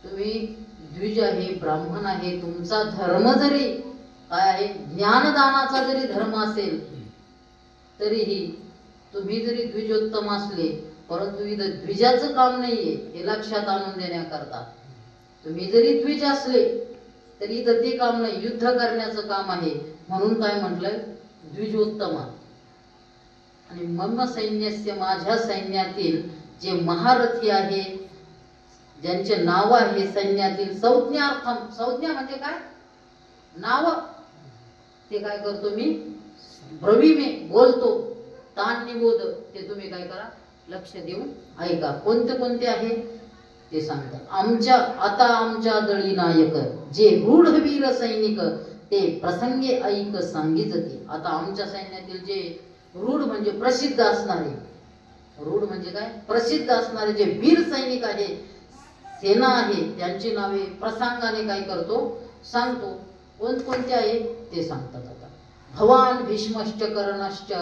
तुम्ही द्विज आहे, ब्राह्मण आहे, तुमचा धर्म जरी काय आहे, ज्ञानदानाचा जरी धर्म असेल तरीही तुम्ही जरी द्विजोत्तम असले, परंतु इथं द्विजाचं काम नाहीये हे लक्षात आणून देण्याकरता. तुम्ही जरी द्विज असले तरी इथं ते काम नाही, युद्ध करण्याचं काम आहे. म्हणून काय म्हटलंय, द्विजोत्तम. आणि मम सैन्यस्य, माझ्या सैन्यातील जे महारथी आहे, ज्यांचे नाव आहे सैन्यातील, संज्ञार्थम, संज्ञा म्हणजे काय, नाव, ते काय करतो मी, ब्रवीमे, बोलतो, ताण निबोध, ते तुम्ही काय करा, लक्ष देऊन ऐका. कोणते कोणते आहे ते सांगतात. आता आमच्या दळी नायक, जे रूढ वीर सैनिक, ते प्रसंगे ऐक सांगितले. आता आमच्या सैन्यातील जे रूढ म्हणजे प्रसिद्ध असणारे, रूढ म्हणजे काय, प्रसिद्ध असणारे जे वीर सैनिक आहे, सेना आहे, त्यांची नावे प्रसंगाने काय करतो, सांगतो. कोणकोणते आहे ते सांगतात. आता भवान भीष्मश्च कर्णश्च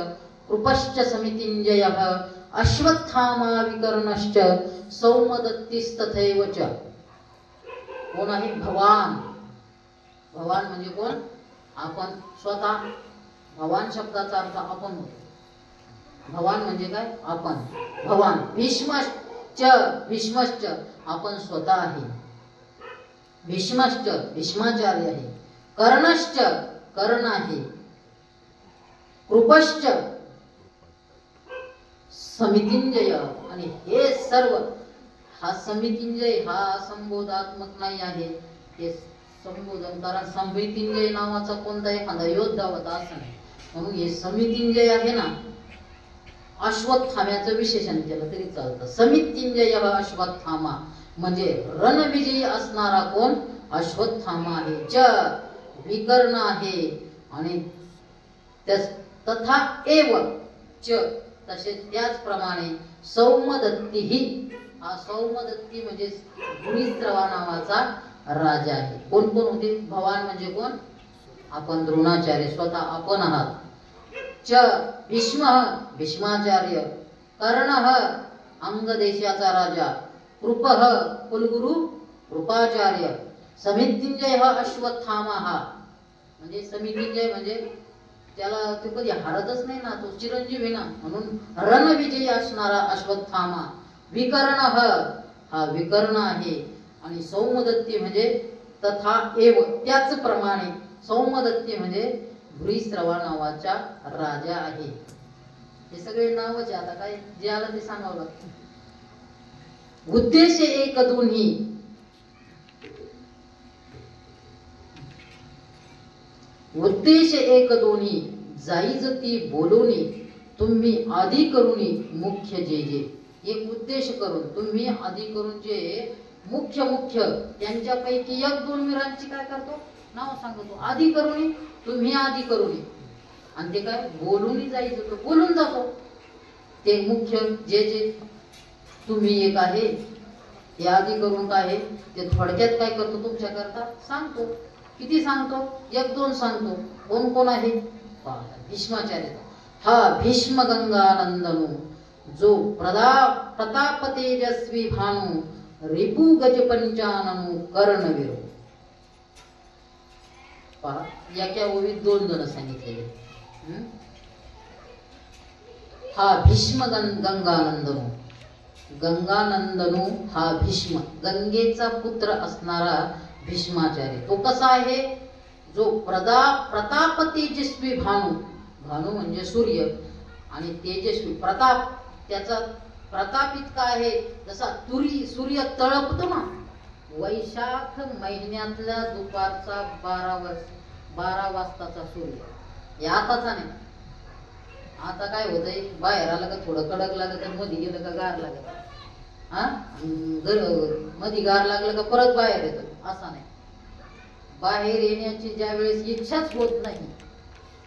कृपश्च समितिंजयः अश्वत्थामा विकर्णश्च सौमदत्तिस्तथैव च. कोण आहे भवान, भवान म्हणजे कोण, आपण स्वतः. भवान शब्दाचा अर्थ आपण होतो. भवान म्हणजे काय, आपण. भवान भीष्मश्च, भीष्मश्च आपण स्वतः आहे. भीष्मश्च भीष्माचार्य आहे. कर्णश्च कर्ण आहे. कृपश्च समितिंजय. आणि हे सर्व, हा समितिंजय हा संबोधात्मक नाही आहे, हे संबोधन, कारण समितिंजय नावाचा कोणता एखादा योद्धा होता असं नाही. म्हणून हे समितिंजय आहे ना, अश्वत्थाम्याचं विशेषण केलं तरी चालतं. समितिंजय अश्वत्थामा म्हणजे रणविजयी असणारा कोण, अश्वत्थामा आहे. च विकर्ण आहे. आणि तथा एव च, तसेच त्याचप्रमाणे सौमदत्तीही, हा सौमदत्ती म्हणजे भूरिश्रवा नावाचा राजा आहे. कोण कोण होते, भवान म्हणजे कोण, आपण द्रोणाचार्य स्वतः आपण आहात. च भीष्म भीष्माचार्य. कर्ण अंग देशाचा राजा. कृप कुलगुरु कृपाचार्य. समितिंजय अश्वत्थामा, म्हणजे समितिंजय म्हणजे त्याला ते कधी हारतच नाही ना, तो चिरंजीवी ना, म्हणून रणविजयी असणारा अश्वत्थामा. विकर्ण हा विकर्ण आहे. आणि सौमदत्ती म्हणजे तथा एव त्याचप्रमाणे. सौमदत्ती म्हणजे भूरिश्रवा नावाचा राजा आहे. हे सगळे नावच आहे. आता काय जे आलं ते सांगावं लागतं. उद्देश एक दोन्ही, उद्देश एक दोन्ही, जाईज ती बोलवणी, तुम्ही आधी करूनी मुख्य जे जे. एक उद्देश करून, तुम्ही आधी करून जे मुख्य त्यांच्यापैकी एक दोन वीरांची काय करतो, नाव सांगतो. आधी करूनी, तुम्ही आधी करूनी. आणि ते काय बोलून जायचं, तो बोलून जातो. ते मुख्य जे जे तुम्ही एक आहे ते आधी करून काय आहे ते थोडक्यात काय करतो तुमच्या करता सांगतो. किती सांगतो, एक दोन सांगतो. कोण कोण आहे, भीष्माचार्य. हा भीष्म गंगानंदनु, जो प्रताप तेजस्वी भानु, रिपु गज पंचाननु कर्णवीर. पहा, एका ओळीत दोन जण सांगितलेले. हा भीष्म गंगानंदनु. गंगानंदनु हा भीष्म, गंगेचा पुत्र असणारा भीष्माचार्य. तो कसा आहे, जो प्रताप तेजस्वी भानु. भानु म्हणजे सूर्य, आणि तेजस्वी प्रताप, त्याचा प्रताप इतका आहे जसा सूर्य तळपतो ना. वैशाख महिन्यातल्या दुपारचा 12 वाजताचा सूर्य. हे आताचा नाही. आता काय होतंय, बाहेर आलं का थोडं कडक लागत, मध्ये गेलं का गार लागत. मध्ये गार लागलं का परत बाहेर येतं. असा नाही, बाहेर येण्याची ज्या वेळेस इच्छाच होत नाही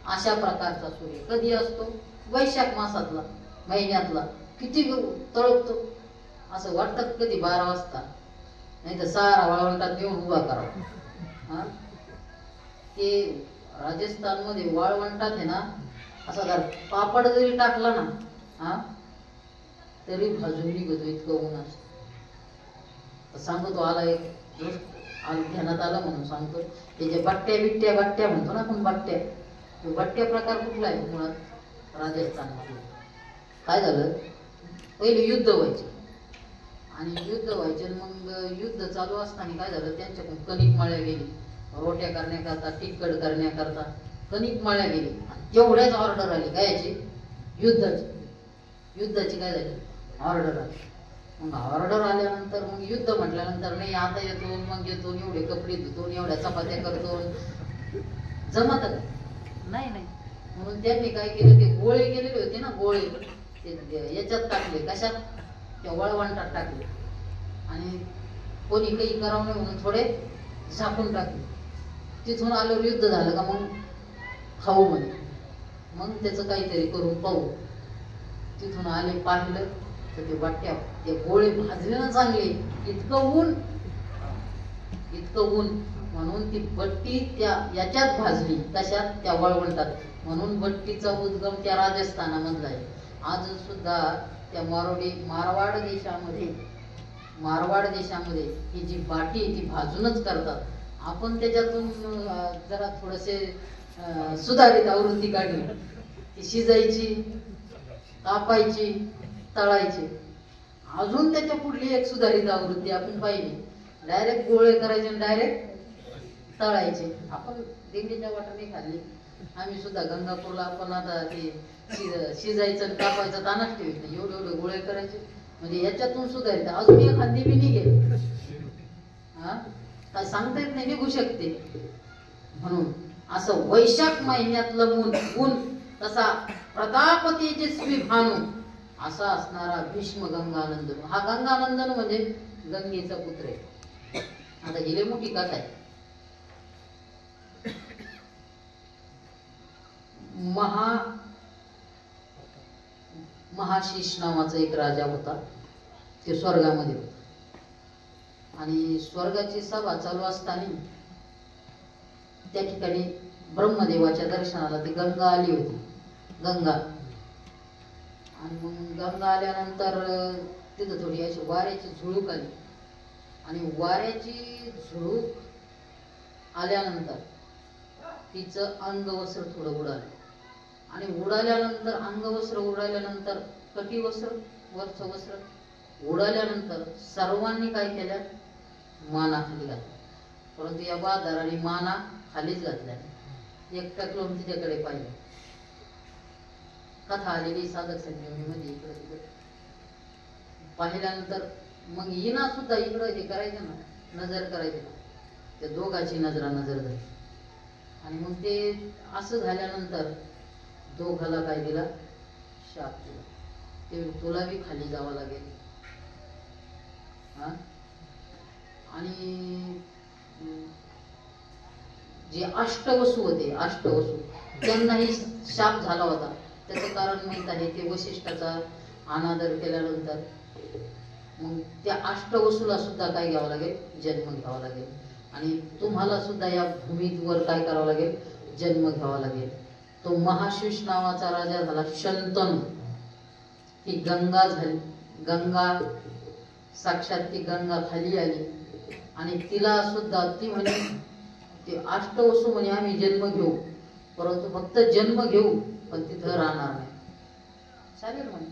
अशा प्रकारचा सूर्य कधी असतो, वैशाख मासातला महिन्यातला. किती तळपतो, असं वाटतं कधी 12 वाजता, नाही तर सारा वाळवंटात येऊन उभा करावा. ते राजस्थान मध्ये वाळवंटात आहे ना, असा जर पापड जरी टाकला ना तरी भाजून निघतो, इतकं ऊन असतं. सांगतो आला एक ध्यानात आलं म्हणून सांगतो. हे जे बट्ट्या म्हणतो ना आपण, बट्ट्या प्रकार कुठला आहे मुळात? राजस्थानातला. काय झालं, पहिले युद्ध व्हायचे मग युद्ध चालू असताना काय झालं, त्यांच्याकडून कणिक मळल्या गेली, रोट्या करण्याकरता, तिखट करण्याकरता कणिक मळल्या गेली. तेवढ्याच ऑर्डर आली काय याची? युद्धाची काय झाली? ऑर्डर आली. मग ऑर्डर आल्यानंतर मग युद्ध म्हटल्यानंतर नाही आता येतो, मग येतो, एवढे कपडे धुतो, एवढ्या चपात्या करतो, जमत नाही. म्हणून त्यांनी काय केलं, ते गोळे केलेले होते ना, गोळे ते याच्यात टाकले, कशात? त्या वळवंटात टाकले आणि कोणी काही करावं नाही म्हणून थोडे झाकून टाकले. तिथून आल्यावर युद्ध झालं का मग खाऊ म्हणे, मग त्याचं काहीतरी करून पाहू. तिथून आले, पाहिलं तर ते गोळे भाजले ना चांगले, इतकं ऊन म्हणून ती बट्टी त्या याच्यात भाजली, कशात? त्या वळवंटात. म्हणून बट्टीचा उद्गम त्या राजस्थानामधला आहे. आज सुद्धा त्या मारवाड देशामध्ये ही जी बाटी ती भाजूनच करतात. आपण त्याच्यातून जरा थोडेसे सुधारित आवृत्ती काढली, ती शिजायची, कापायची, तळायची. अजून त्याच्या पुढली एक सुधारित आवृत्ती आपण पाहिली, डायरेक्ट गोळे करायचे आणि डायरेक्ट तळायचे. आपण दिंडीच्या वाटाने खाल्ली, आम्ही सुद्धा गंगापूरला. आपण आता ते शिजायचं आणि कापायचं तानाच ठेवत नाही, एवढे गोळे करायचे. म्हणजे याच्यातून सुधारित अजून एक हद्दी बी निघेल, काय सांगता येत नाही, निघू शकते. म्हणून असं वैशाख महिन्यातलं ऊन तसा प्रताप तेजस्वी भानू असा असणारा भीष्म गंगानंदन. हा गंगानंदन म्हणजे गंगेचा पुत्र आहे. आता हिले मोठी कथा आहे. महाशिष नावाचा एक राजा होता, ते स्वर्गामध्ये होता. आणि स्वर्गाची सभा चालू असताना त्या ठिकाणी ब्रह्मदेवाच्या दर्शनाला ती गंगा आली होती. आणि मग गंगा आल्यानंतर तिथं थोडी अशी वाऱ्याची झुळूक आली. आणि वाऱ्याची झुळूक आल्यानंतर तिचं अंगवस्त्र थोडं उडालं. आणि अंगवस्त्र उडाल्यानंतर कटिवस्त्र, वरचं वस्त्र उडाल्यानंतर सर्वांनी काय केलं, माना खाली घातल्या. परंतु या बहादराने माना खालीच घातल्या. एकटक लावून तिच्याकडे पाहिलं. कथा आलेली साधक संजीवनीमध्ये इकडे तिकडे पाहिल्यानंतर मग हिना सुद्धा इकडं हे करायचं ना, नजर करायची ना, त्या दोघांची नजर झाली. आणि मग ते असं झाल्यानंतर दोघाला काय दिला, शाप दिला, ते तुला बी खाली जावं लागेल. आणि जे अष्टवसू होते, त्यांनाही शाप झाला होता. त्याचं कारण माहित आहे, ते वशिष्ठाचा अनादर केल्यानंतर मग त्या अष्टवसूला सुद्धा काय घ्यावं लागेल, जन्म घ्यावा लागेल. आणि तुम्हाला सुद्धा या भूमीवर काय करावं लागेल, जन्म घ्यावा लागेल. तो महाशिष नावाचा राजा झाला शंतनू. ती गंगा झाली, गंगा साक्षात ती गंगा खाली आली. आणि तिला सुद्धा ती म्हणे, ते अष्टवसू म्हणे आम्ही जन्म घेऊ, परंतु फक्त जन्म घेऊ, पण तिथं राहणार नाही, चालेल म्हणे.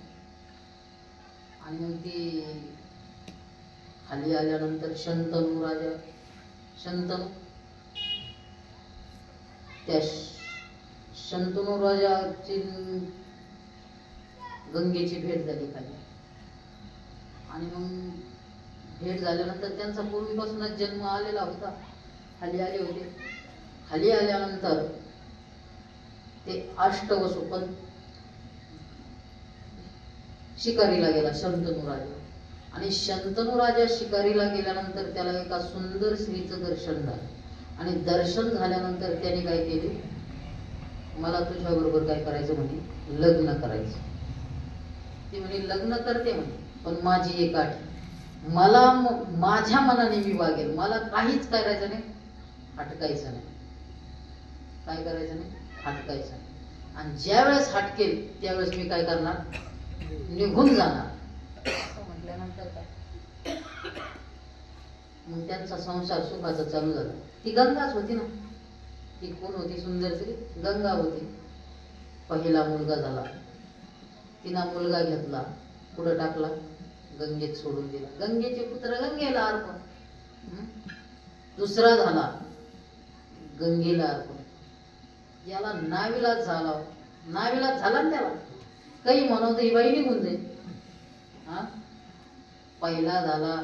आणि मग ती खाली आल्यानंतर त्या शंतनू राजाची गंगेची भेट झाली खाली. आणि मग भेट झाल्यानंतर त्यांचा पूर्वीपासूनच जन्म आलेला होता, खाली आले होते. खाली आल्यानंतर ते अष्टवसू पण शिकारीला गेला, शंतनू राजा. आणि शंतनू राजा शिकारीला गेल्यानंतर त्याला एका सुंदर स्त्रीचं दर्शन झालं. आणि दर्शन झाल्यानंतर त्याने काय केले, मला तुझ्या बरोबर काय करायचं म्हणे, लग्न करायचं. ती म्हणे लग्न करते म्हणे, पण माझी एक अट, मला माझ्या मनाने मी वागेल, मला काहीच करायचं नाही, हटकायचं नाही. काय करायचं नाही, हटकायचं नाही. आणि ज्या वेळेस हटकेल त्यावेळेस मी काय करणार, निघून जाणार. म्हटल्यानंतर काय मग त्यांचा संसार सुखाचा चालू झाला. ती गंगाच होती ना. ती कोण होती? सुंदर स्त्री गंगा होती. पहिला मुलगा झाला. तिनं मुलगा घेतला, पुढे टाकला, गंगेत सोडून दिला. गंगेचे पुत्र गंगेला अर्पण. दुसरा झाला, गंगेला अर्पण. याला नाविलाज झाला. नाविलाज झाला ना त्याला. काही म्हणत ही बाई निघून जाईल. पहिला झाला,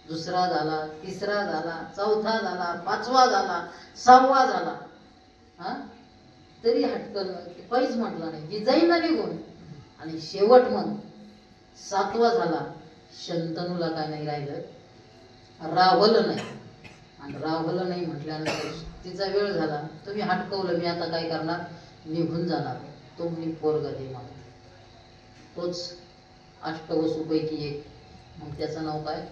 दुसरा झाला, तिसरा झाला, चौथा झाला, पाचवा झाला, सहावा झाला. तरी हटकल काहीच म्हटलं नाही की जाईल ना निघून. आणि शेवट मग सातवा झाला. शंतनूला काय नाही राहिलं, रावलं नाही. आणि रावलं नाही म्हटल्यानंतर तिचा वेळ झाला. तुम्ही हटकवलं, मी आता काय करणार, निघून जाणार. तो मी पोरगा दे मला. तोच अष्टवसूपैकी एक. मग त्याचं नाव काय?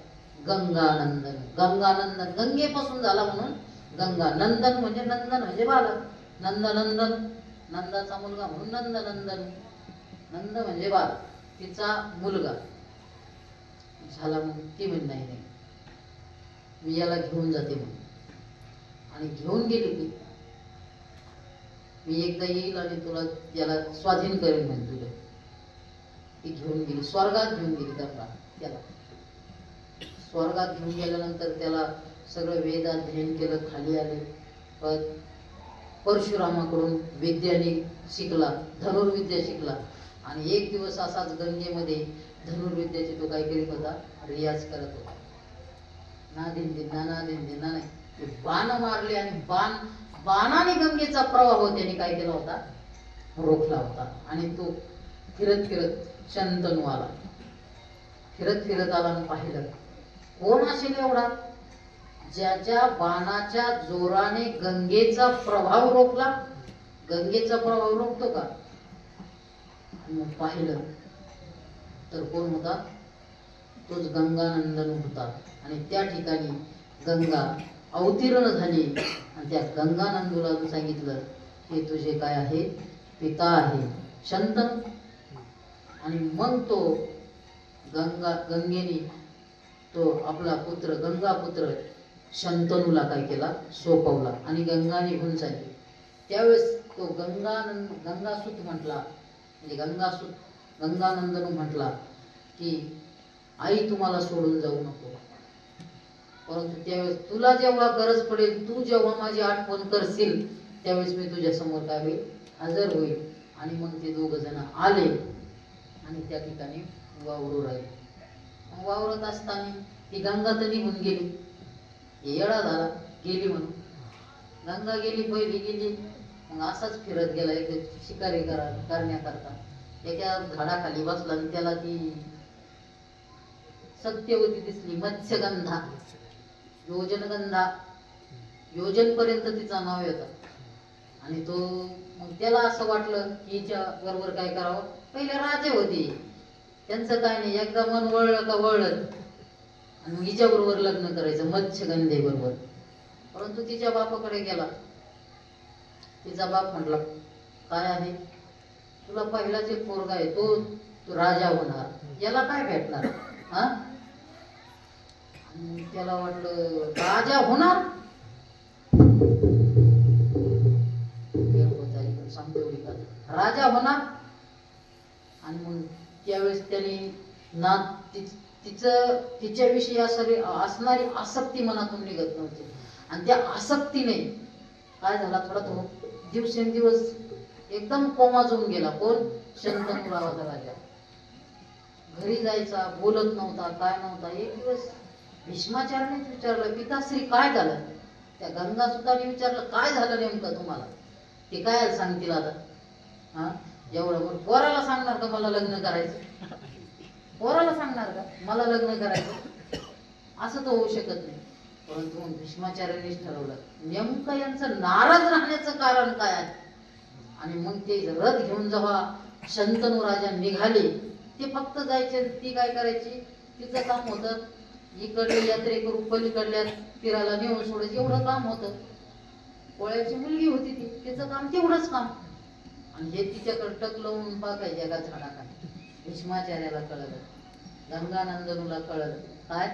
गंगानंदन. गंगानंदन गंगेपासून झाला म्हणून गंगा. नंदन म्हणजे नंदन म्हणजे बालक. नंदनंदन नंदाचा मुलगा म्हणून नंदनंदन. नंद म्हणजे बालक, तिचा मुलगा झाला. मग ती म्हण नाही नाही, मी याला घेऊन जाते म्हणून. आणि घेऊन गेली ती. मी एकदा येईल आणि तुला याला स्वाधीन करेन म्हणे तुझ्या. ती घेऊन गेली, स्वर्गात घेऊन गेली गंगा त्याला. स्वर्गात घेऊन गेल्यानंतर त्याला सगळं वेदाध्ययन केलं, खाली आले. पण परशुरामाकडून विद्याने शिकला, धनुर्विद्या शिकला. आणि एक दिवस असाच गंगेमध्ये धनुर्विद्याचे तो काय करीत होता, रियाज करत होता. ना दिन दिना नाही, बाण मारले आणि बाणाने गंगेचा प्रवाह त्याने काय केला होता, रोखला होता. आणि तो फिरत फिरत शंतनू आला. फिरत आला आणि पाहिलं, कोण असेल एवढा ज्याच्या बाणाच्या जोराने गंगेचा प्रभाव रोखला. गंगेचा प्रभाव रोखतो का? मग पाहिलं तर कोण होता, तोच गंगानंदन होता. आणि त्या ठिकाणी गंगा अवतीर्ण झाली. आणि त्या गंगानंदूला सांगितलं, हे तुझे काय आहे, पिता आहे शंतनू. आणि मग तो गंगेने तो आपला पुत्र गंगापुत्र शंतनूला काय केला, सोपवला. आणि गंगा निघून चालली. त्यावेळेस तो गंगासूत म्हटला, म्हणजे गंगानंदनू म्हटला की आई तुम्हाला सोडून जाऊ नको. परंतु त्यावेळेस तुला जेव्हा गरज पडेल, तू जेव्हा माझी आठवण करशील, त्यावेळेस मी तुझ्या समोर काय होईल, हजर होईल. आणि मग ते दोघ जण आले आणि त्या ठिकाणी वावरू राहिले. वावरत असताना ती गंगा तर निघून गेली. येडा झाला गेली म्हणून. गंगा गेली, पहिली गेली. मग असाच फिरत गेला एक शिकारी करण्याकरता. एका झाडाखाली बसला आणि त्याला ती सत्यवती दिसली. मत्स्यगंधा, योजनगंधा, योजनपर्यंत तिचा नाव येतं. आणि तो मग त्याला असं वाटलं की हिच्या बरोबर काय करावं. पहिले राजे होते, त्यांचं काय नाही, एकदा मन वळलं का वळलं. आणि मग हिच्या बरोबर लग्न करायचं, मत्स्यगंधे बरोबर. परंतु तिच्या बापाकडे गेला. तिचा बाप म्हटला, काय आहे, तुला पहिलाच एक पोरगा आहे, तो राजा होणार, याला काय भेटणार. त्याला वाटलं राजा होणार. राजा होणार. आणि मग त्यावेळेस त्याने ना तिच्याविषयी असणारी आसक्ती मनातून निघत नव्हती. आणि त्या आसक्तीने काय झाला, थोडा तो दिवसेंदिवस एकदम कोमाजून गेला. कोण? शंतनू नावाचा राजा. घरी जायचा, बोलत नव्हता, काय नव्हता. एक दिवस भीष्माचार्यानेच विचारलं, पिताश्री काय झालं. त्या गंगासुताने विचारलं, काय झालं नेमकं तुम्हाला. ते काय सांगतील आता. एवढं पोराला सांगणार का मला लग्न करायचं. पोराला सांगणार का मला लग्न करायचं. असं तर होऊ शकत नाही. परंतु मग भीष्माचार्यांनीच ठरवलं, नेमकं यांचं नाराज राहण्याचं कारण काय आहे. आणि मग ते रथ घेऊन जेव्हा शंतनू राजा निघाले, ते फक्त जायचे. ती काय करायची, तिचं काम होतं इकडले यात्रेकरू पलीकडल्या तीराला नेऊन सोडायचं, एवढं काम होतं. पोळ्याची मुलगी होती ती, तिचं काम तेवढंच काम. आणि हे तिच्याकडे टक लावून बघायचे एका झाडाखाली. भीष्माचार्याला कळलं, गंगानंदनूला कळलं, काय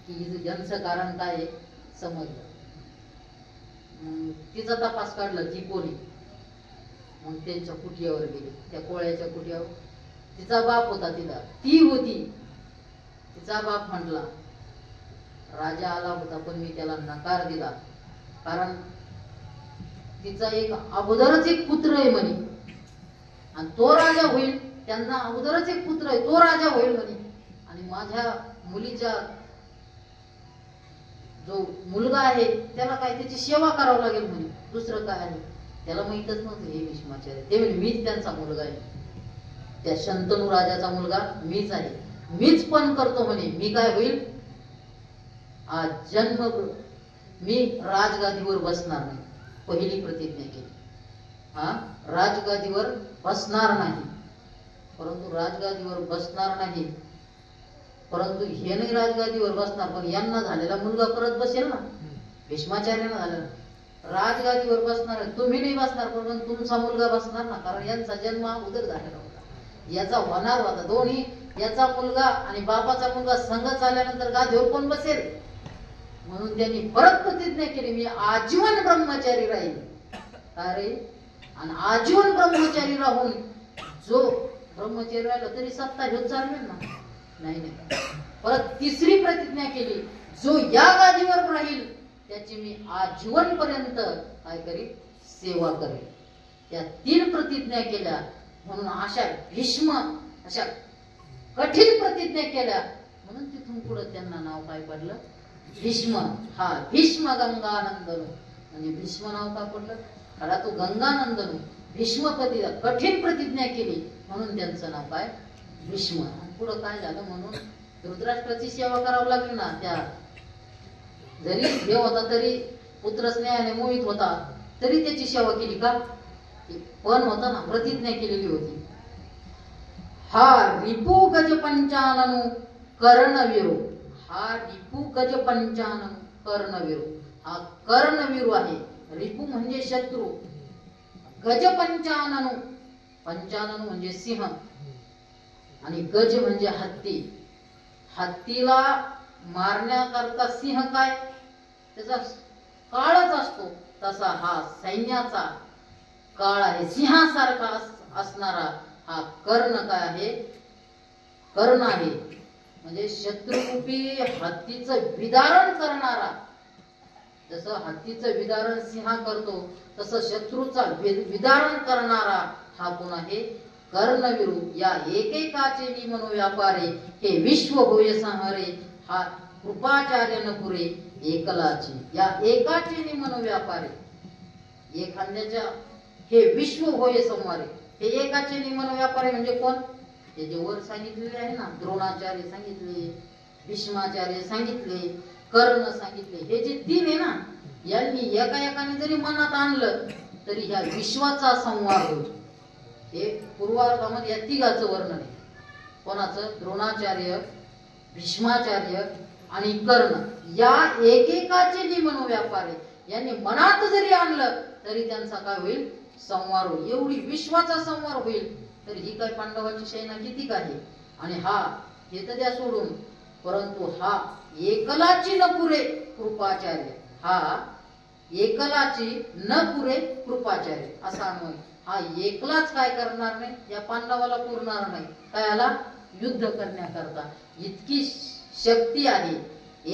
की यांचं कारण काय आहे समजलं. तिचा तपास काढला ती कोणी, मग त्यांच्या कुटियावर गेली, त्या कोळ्याच्या कुटियावर. तिचा बाप होता, तिला ती होती. तिचा बाप म्हटला, राजा आला होता पण मी त्याला नकार दिला, कारण तिचा एक अगोदरच एक पुत्र आहे म्हणे आणि तो राजा होईल. त्यांना अगोदरच एक पुत्र आहे, तो राजा होईल म्हणे. आणि माझ्या मुलीच्या जो मुलगा आहे त्याला काय त्याची सेवा करावं लागेल म्हणे, दुसरं काय आहे. त्याला माहितच नव्हतं हे भीष्माचार्य. ते म्हणजे मीच त्यांचा मुलगा आहे, त्या शंतनू राजाचा मुलगा मीच आहे, मीच पण करतो म्हणे. मी काय होईल, आज जन्म मी राजगादीवर बसणार नाही. पहिली प्रतिज्ञा केली, हा राजगादीवर बसणार नाही. परंतु राजगादीवर बसणार नाही, परंतु हे नाही राजगादीवर बसणार, पण यांना झालेला मुलगा परत बसेल ना, भीष्माचार्यांना झालेला. राजगादीवर बसणार तुम्ही नाही बसणार, पण तुमचा मुलगा बसणार ना, कारण यांचा जन्म अगोदर झालेला होता, याचा होणार होता. दोन्ही याचा मुलगा आणि बापाचा मुलगा संघ आल्यानंतर गादीवर कोण बसेल. म्हणून त्यांनी परत प्रतिज्ञा केली, मी आजीवन ब्रह्मचारी राहील. अरे आणि आजीवन ब्रह्मचारी राहून जो ब्रह्मचारी राहिला तरी सत्ता घेऊन चालवेल ना, नाही नाही. परत तिसरी प्रतिज्ञा केली, जो या गादीवर राहील त्याची मी आजीवन पर्यंत काय करीन, सेवा करेन. या 3 प्रतिज्ञा केल्या. म्हणून अशा भीष्म अशा कठीण प्रतिज्ञा केल्या, म्हणून तिथून पुढे त्यांना नाव काय पडलं, भीष्म. हा भीष्म गंगानंदन, म्हणजे भीष्म नाव का पडलं, खरा तो गंगानंदन. भीष्मपती कठीण प्रतिज्ञा केली म्हणून त्यांचं नाव काय भीष्म. पुढं काय झालं, म्हणून धृतराष्ट्राची सेवा करावं लागली ना. त्या जरी देव होता तरी पुत्र स्नेहाने मोहित होता तरी त्याची सेवा केली का, पण होता ना, प्रतिज्ञा केलेली होती. हा रिपू गज पंचाननु कर्णवीरू, हा रिपू गज पंचाननु कर्णवीरू, हा कर्णवीरू आहे. रिपू म्हणजे शत्रू, गज पंचाननु, पंचाननु म्हणजे सिंह आणि गज म्हणजे हत्ती. हत्तीला मारण्याकरता सिंह काय त्याचा काळच असतो, तसा हा सैन्याचा काळ आहे, सिंहासारखा असणारा हा कर्ण काय आहे, कर्ण आहे. म्हणजे शत्रुरूपी हत्तीचं विदारण करणारा. जसं हत्तीचं विदारण सिंह करतो तसं शत्रूचा विदारण करणारा हा कोण आहे, कर्णवीरू. या एकेकाचे मनोव्यापारे हे विश्व होय संहारे, हा कृपाचार्य न पुरे एकलाची. या एकाचे मनोव्यापारे, एखाद्याच्या हे विश्व होय संहारे, हे एकाचे मनोव्यापारे म्हणजे कोण, हे जे वर सांगितलेले आहे ना, द्रोणाचार्य सांगितले, भीष्माचार्य सांगितले, कर्ण सांगितले, हे जे 3 आहे ना, यांनी एका एकाने जरी मनात आणलं तरी ह्या विश्वाचा संवाद होईल. हे पूर्वार्धामध्ये या 3घाचं वर्णन आहे. कोणाचं, द्रोणाचार्य, भीष्माचार्य आणि कर्ण. या एकेकाचे मनोव्यापारे, यांनी मनात जरी आणलं तरी त्यांचा काय होईल, संवार होईल. एवढी विश्वाचा संवार होईल. तर ही काय पांडवाची सेना किती आहे. आणि हा हे तर द्या सोडून, परंतु हा एकलाची न पुरे कृपाचार्य, हा एकलाची न पुरे कृपाचार्य असा अन्वय. हा एकलाच काय करणार नाही, या पांडवाला पुरणार नाही, काय आला, युद्ध करण्याकरता इतकी शक्ती आहे.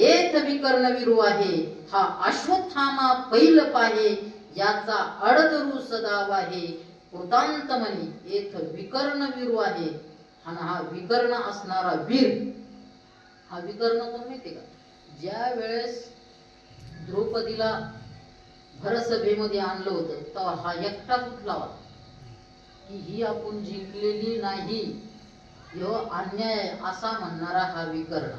एत विकर्णवीरू आहे, हा अश्वत्थामा पैल पाहे, याचा अडदरू सदा वाहे. कृतांत म्हणी एथ विकर्णवीरू आहे. हा विकर्ण असणारा वीर. हा विकर्ण कोण माहिती का, ज्या वेळेस द्रौपदीला भरसभेमध्ये आणलं होतं तेव्हा हा एकटा उठला होता की ही आपण जिंकलेली नाही, ह्यो अन्याय असा म्हणणारा हा विकर्ण.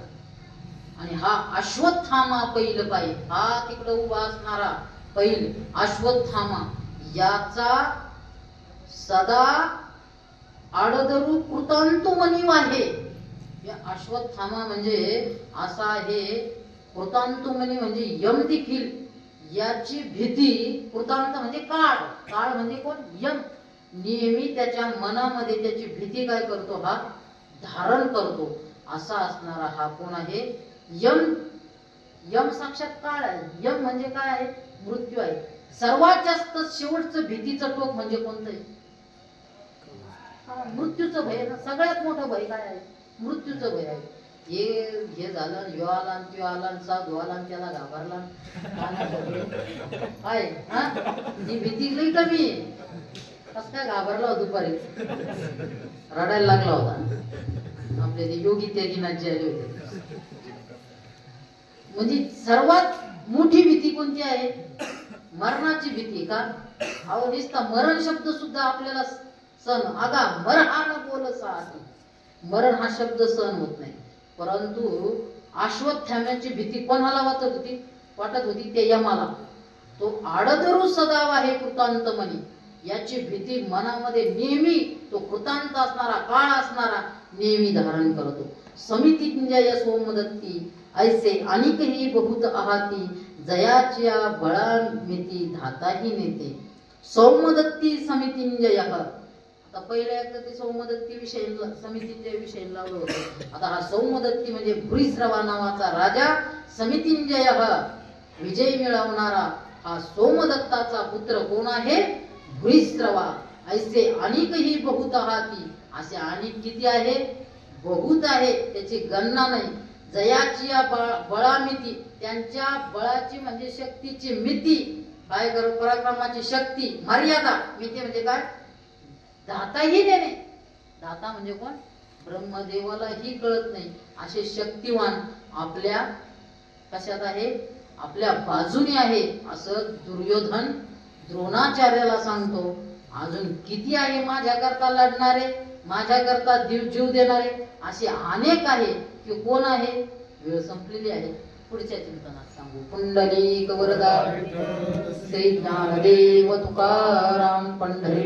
आणि हा अश्वत्थामा पैल पाहिजे, हा तिकडे उभा असणारा पैल अश्वत्थामा, याचा सदा आडदरू कृतांतु मनी आहे. अश्वत्थामा म्हणजे असा आहे, कृतांतु मनी म्हणजे यम देखील याची भीती, कृतांत म्हणजे काळ, काळ म्हणजे कोण, यम, नेहमी त्याच्या मनामध्ये त्याची भीती काय करतो, हा धारण करतो. असा असणारा हा कोण आहे, यम यम साक्षात काळ आहे. यम म्हणजे काय आहे? मृत्यू आहे. सर्वात जास्त शेवटचं भीतीचं टोक म्हणजे कोणतं आहे? मृत्यूचं भय ना. सगळ्यात मोठं भय काय आहे? मृत्यूचं भय आहे. हे झालं, ह्यो आला, त्यो आला, साधू आला, त्याला घाबरला काय ही भीती लई कमी आहे. कस काय घाबरला होता दुपारी, रडायला लागला होता. आपले ते योगी त्यागीनाथजी आले होते. म्हणजे सर्वात मोठी भीती कोणती आहे? मरणाची भीती. का? अहो नुसता मरण शब्द सुद्धा आपल्याला सहन, अगा मरण बोल साहसी, मरण हा शब्द सहन होत नाही. परंतु अश्वत्थाम्याची भीती कोणाला वाटत होती? ते यमाला. तो आडधरू सदाव आहे कृतांत मनी, याची भीती मनामध्ये नेहमी तो कृतांत असणारा, काळ असणारा नेहमी धारण करतो. समितिंजय सोमदत्ती ऐसे अनेकही बहुत आहाती, जयाच्या बळामिती धाताही नेते. सौमदत्ती समितिंजय. आता पहिल्या एकदा ते सौमदत्ती विषय, समितिंजय विषय लावलं होतं. आता हा सौमदत्ती म्हणजे भूरिश्रवा नावाचा राजा, समितिंजय विजय मिळवणारा हा सोमदत्ताचा पुत्र कोण आहे? भूरिश्रवा. ऐसे अनेकही बहुत आहाती, असे अनेक किती आहे? बहुत आहे, त्याची गणना नाही. जयाची बळामिती, त्यांच्या बळाची म्हणजे शक्तीची मिती, काय करू, पराक्रमाची शक्ती, मर्यादा. मिती म्हणजे काय? दाताही देणे. दाता म्हणजे कोण? ब्रह्मदेवालाही कळत नाही असे शक्तिवान आपल्या कशात आहे? आपल्या बाजूने आहे, असं दुर्योधन द्रोणाचार्याला सांगतो. अजून किती आहे माझ्याकरता लढणारे, माझ्याकरता जीव देणारे? असे अनेक आहे की कोण आहे? वेळ संपलेली आहे. पुढच्या चिंतनात सांगू. पुंडलिक वरदा श्री ज्ञानदेव तुकाराम पंढरी.